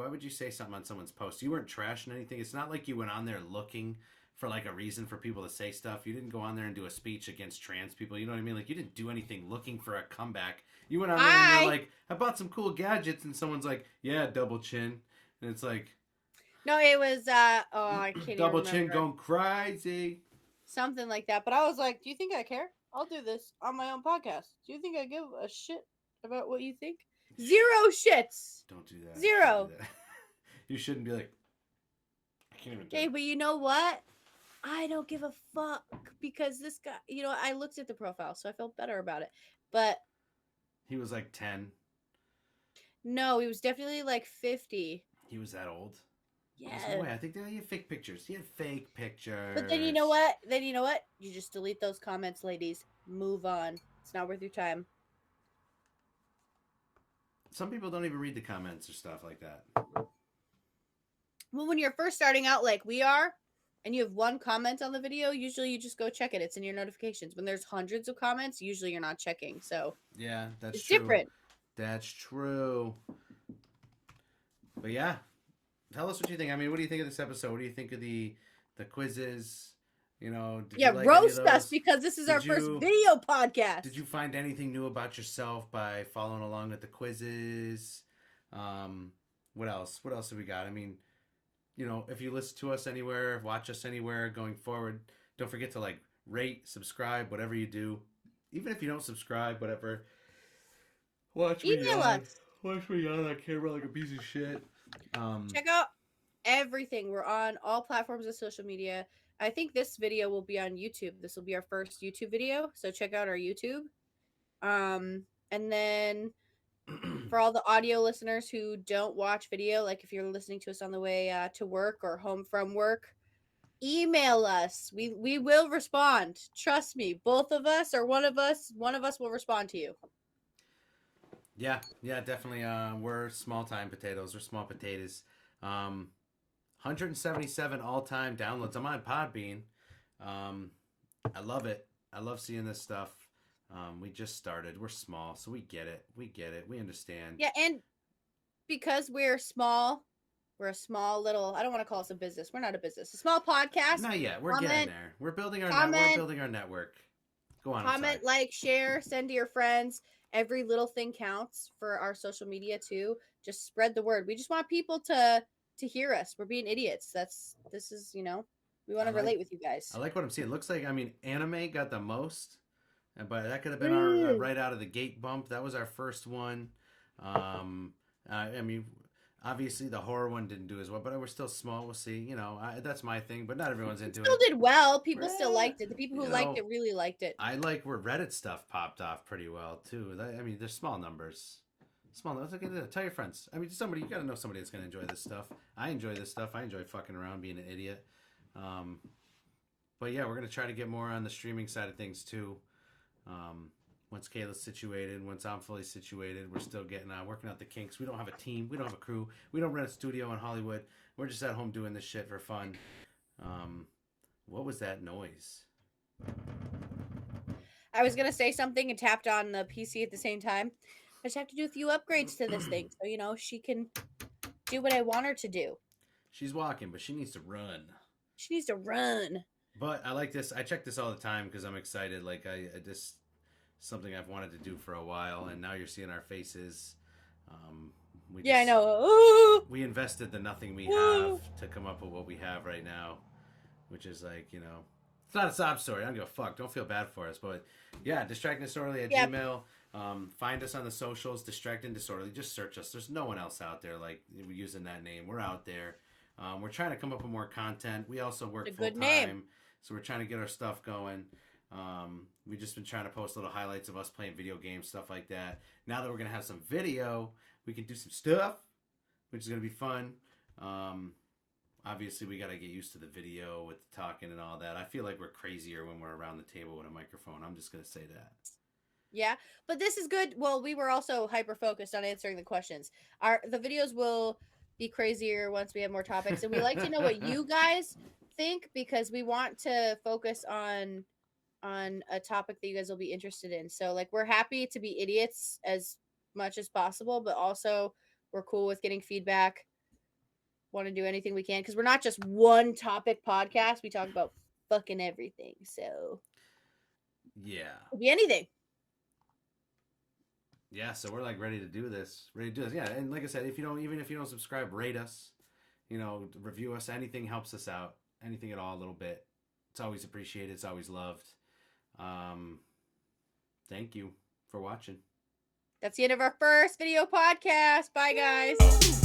something on someone's post? You weren't trashing anything. It's not like you went on there looking for like a reason for people to say stuff. You didn't go on there and do a speech against trans people. You know what I mean? Like, you didn't do anything looking for a comeback. You went on there and you're like, I bought some cool gadgets, and someone's like, yeah, double chin. And it's like, no, it was I can't double even chin remember. going crazy. Something like that. But I was like, do you think I care? I'll do this on my own podcast. Do you think I give a shit about what you think? Zero shits. Don't do that. Zero. Don't do that. You shouldn't be like, I can't even do Okay, it. but you know what? I don't give a fuck because this guy, I looked at the profile, so I felt better about it. But He was like 10. no, he was definitely like 50. He was that old. Yeah. There's no way. I think he had fake pictures. He had fake pictures. But then you know what? You just delete those comments, ladies. Move on. It's not worth your time. Some people don't even read the comments or stuff like that. Well, when you're first starting out like we are, and you have one comment on the video, usually you just go check it. It's in your notifications. When there's hundreds of comments, usually you're not checking. So yeah, that's it's true. different. That's true. But yeah, tell us what you think. I mean, what do you think of this episode? What do you think of the quizzes? You know, did you like roast us because this is our first video podcast. Did you find anything new about yourself by following along with the quizzes? What else? What else have we got? I mean, you know, if you listen to us anywhere, watch us anywhere going forward, don't forget to like rate, subscribe, whatever you do. Even if you don't subscribe, whatever. Email us. Watch me on that camera like a piece of shit. Check out everything. We're on all platforms of social media. I think this video will be on YouTube. This will be our first YouTube video, so check out our YouTube. And then for all the audio listeners who don't watch video, like if you're listening to us on the way to work or home from work, email us. We will respond. Trust me, both of us or one of us will respond to you. Yeah, definitely. We're small time potatoes. We're small potatoes. 177 all-time downloads. I'm on Podbean. I love it. I love seeing this stuff. We just started. We're small, so we get it. We understand. Yeah, and because we're small, we're a small little, I don't want to call us a business. We're not a business. A small podcast. Not yet. We're getting there. We're building our network. Go on. Comment, like, share, send to your friends. Every little thing counts for our social media too. Just spread the word. We just want people to hear us. We're being idiots. This is, you know, we want to relate with you guys. I like what I'm seeing. It looks like, I mean, anime got the most, but that could have been our right out of the gate bump. That was our first one. I mean, obviously the horror one didn't do as well, but we're still small. We'll see. You know, that's my thing, but not everyone's into it. Still did well. People still liked it. The people who liked it really liked it. I like where Reddit stuff popped off pretty well too. I mean, there's small numbers. Tell your friends. I mean, somebody, you got to know somebody that's going to enjoy this stuff. I enjoy this stuff. I enjoy fucking around, being an idiot. But yeah, we're going to try to get more on the streaming side of things too. Once Kayla's situated, once I'm fully situated, we're still working out the kinks. We don't have a team. We don't have a crew. We don't rent a studio in Hollywood. We're just at home doing this shit for fun. What was that noise? I was going to say something and tapped on the PC at the same time. I just have to do a few upgrades to this thing so, you know, she can do what I want her to do. She's walking, but she needs to run. She needs to run. But I like this. I check this all the time because I'm excited. Like, I just something I've wanted to do for a while, and now you're seeing our faces. I know. We invested the nothing we have to come up with what we have right now, which is like, you know, it's not a sob story. I don't give a fuck. Don't feel bad for us. But yeah, distractingdisorderly at Gmail. Find us on the socials, Distracting Disorderly. Just search us. There's no one else out there like using that name. We're out there. We're trying to come up with more content. We also work full time, so we're trying to get our stuff going. We've just been trying to post little highlights of us playing video games, stuff like that. Now that we're gonna have some video, we can do some stuff, which is gonna be fun. Obviously, we gotta get used to the video with the talking and all that. I feel like we're crazier when we're around the table with a microphone. I'm just gonna say that. Yeah, but this is good. Well, we were also hyper focused on answering the questions. The videos will be crazier once we have more topics, and we like to know what you guys think because we want to focus on a topic that you guys will be interested in. So, like, we're happy to be idiots as much as possible, but also we're cool with getting feedback. Want to do anything we can because we're not just one topic podcast. We talk about fucking everything. So, yeah, it'll be anything. Yeah, so we're like ready to do this. Yeah, and like I said, even if you don't subscribe, rate us, you know, review us. Anything helps us out. Anything at all, a little bit. It's always appreciated. It's always loved. Thank you for watching. That's the end of our first video podcast. Bye, guys.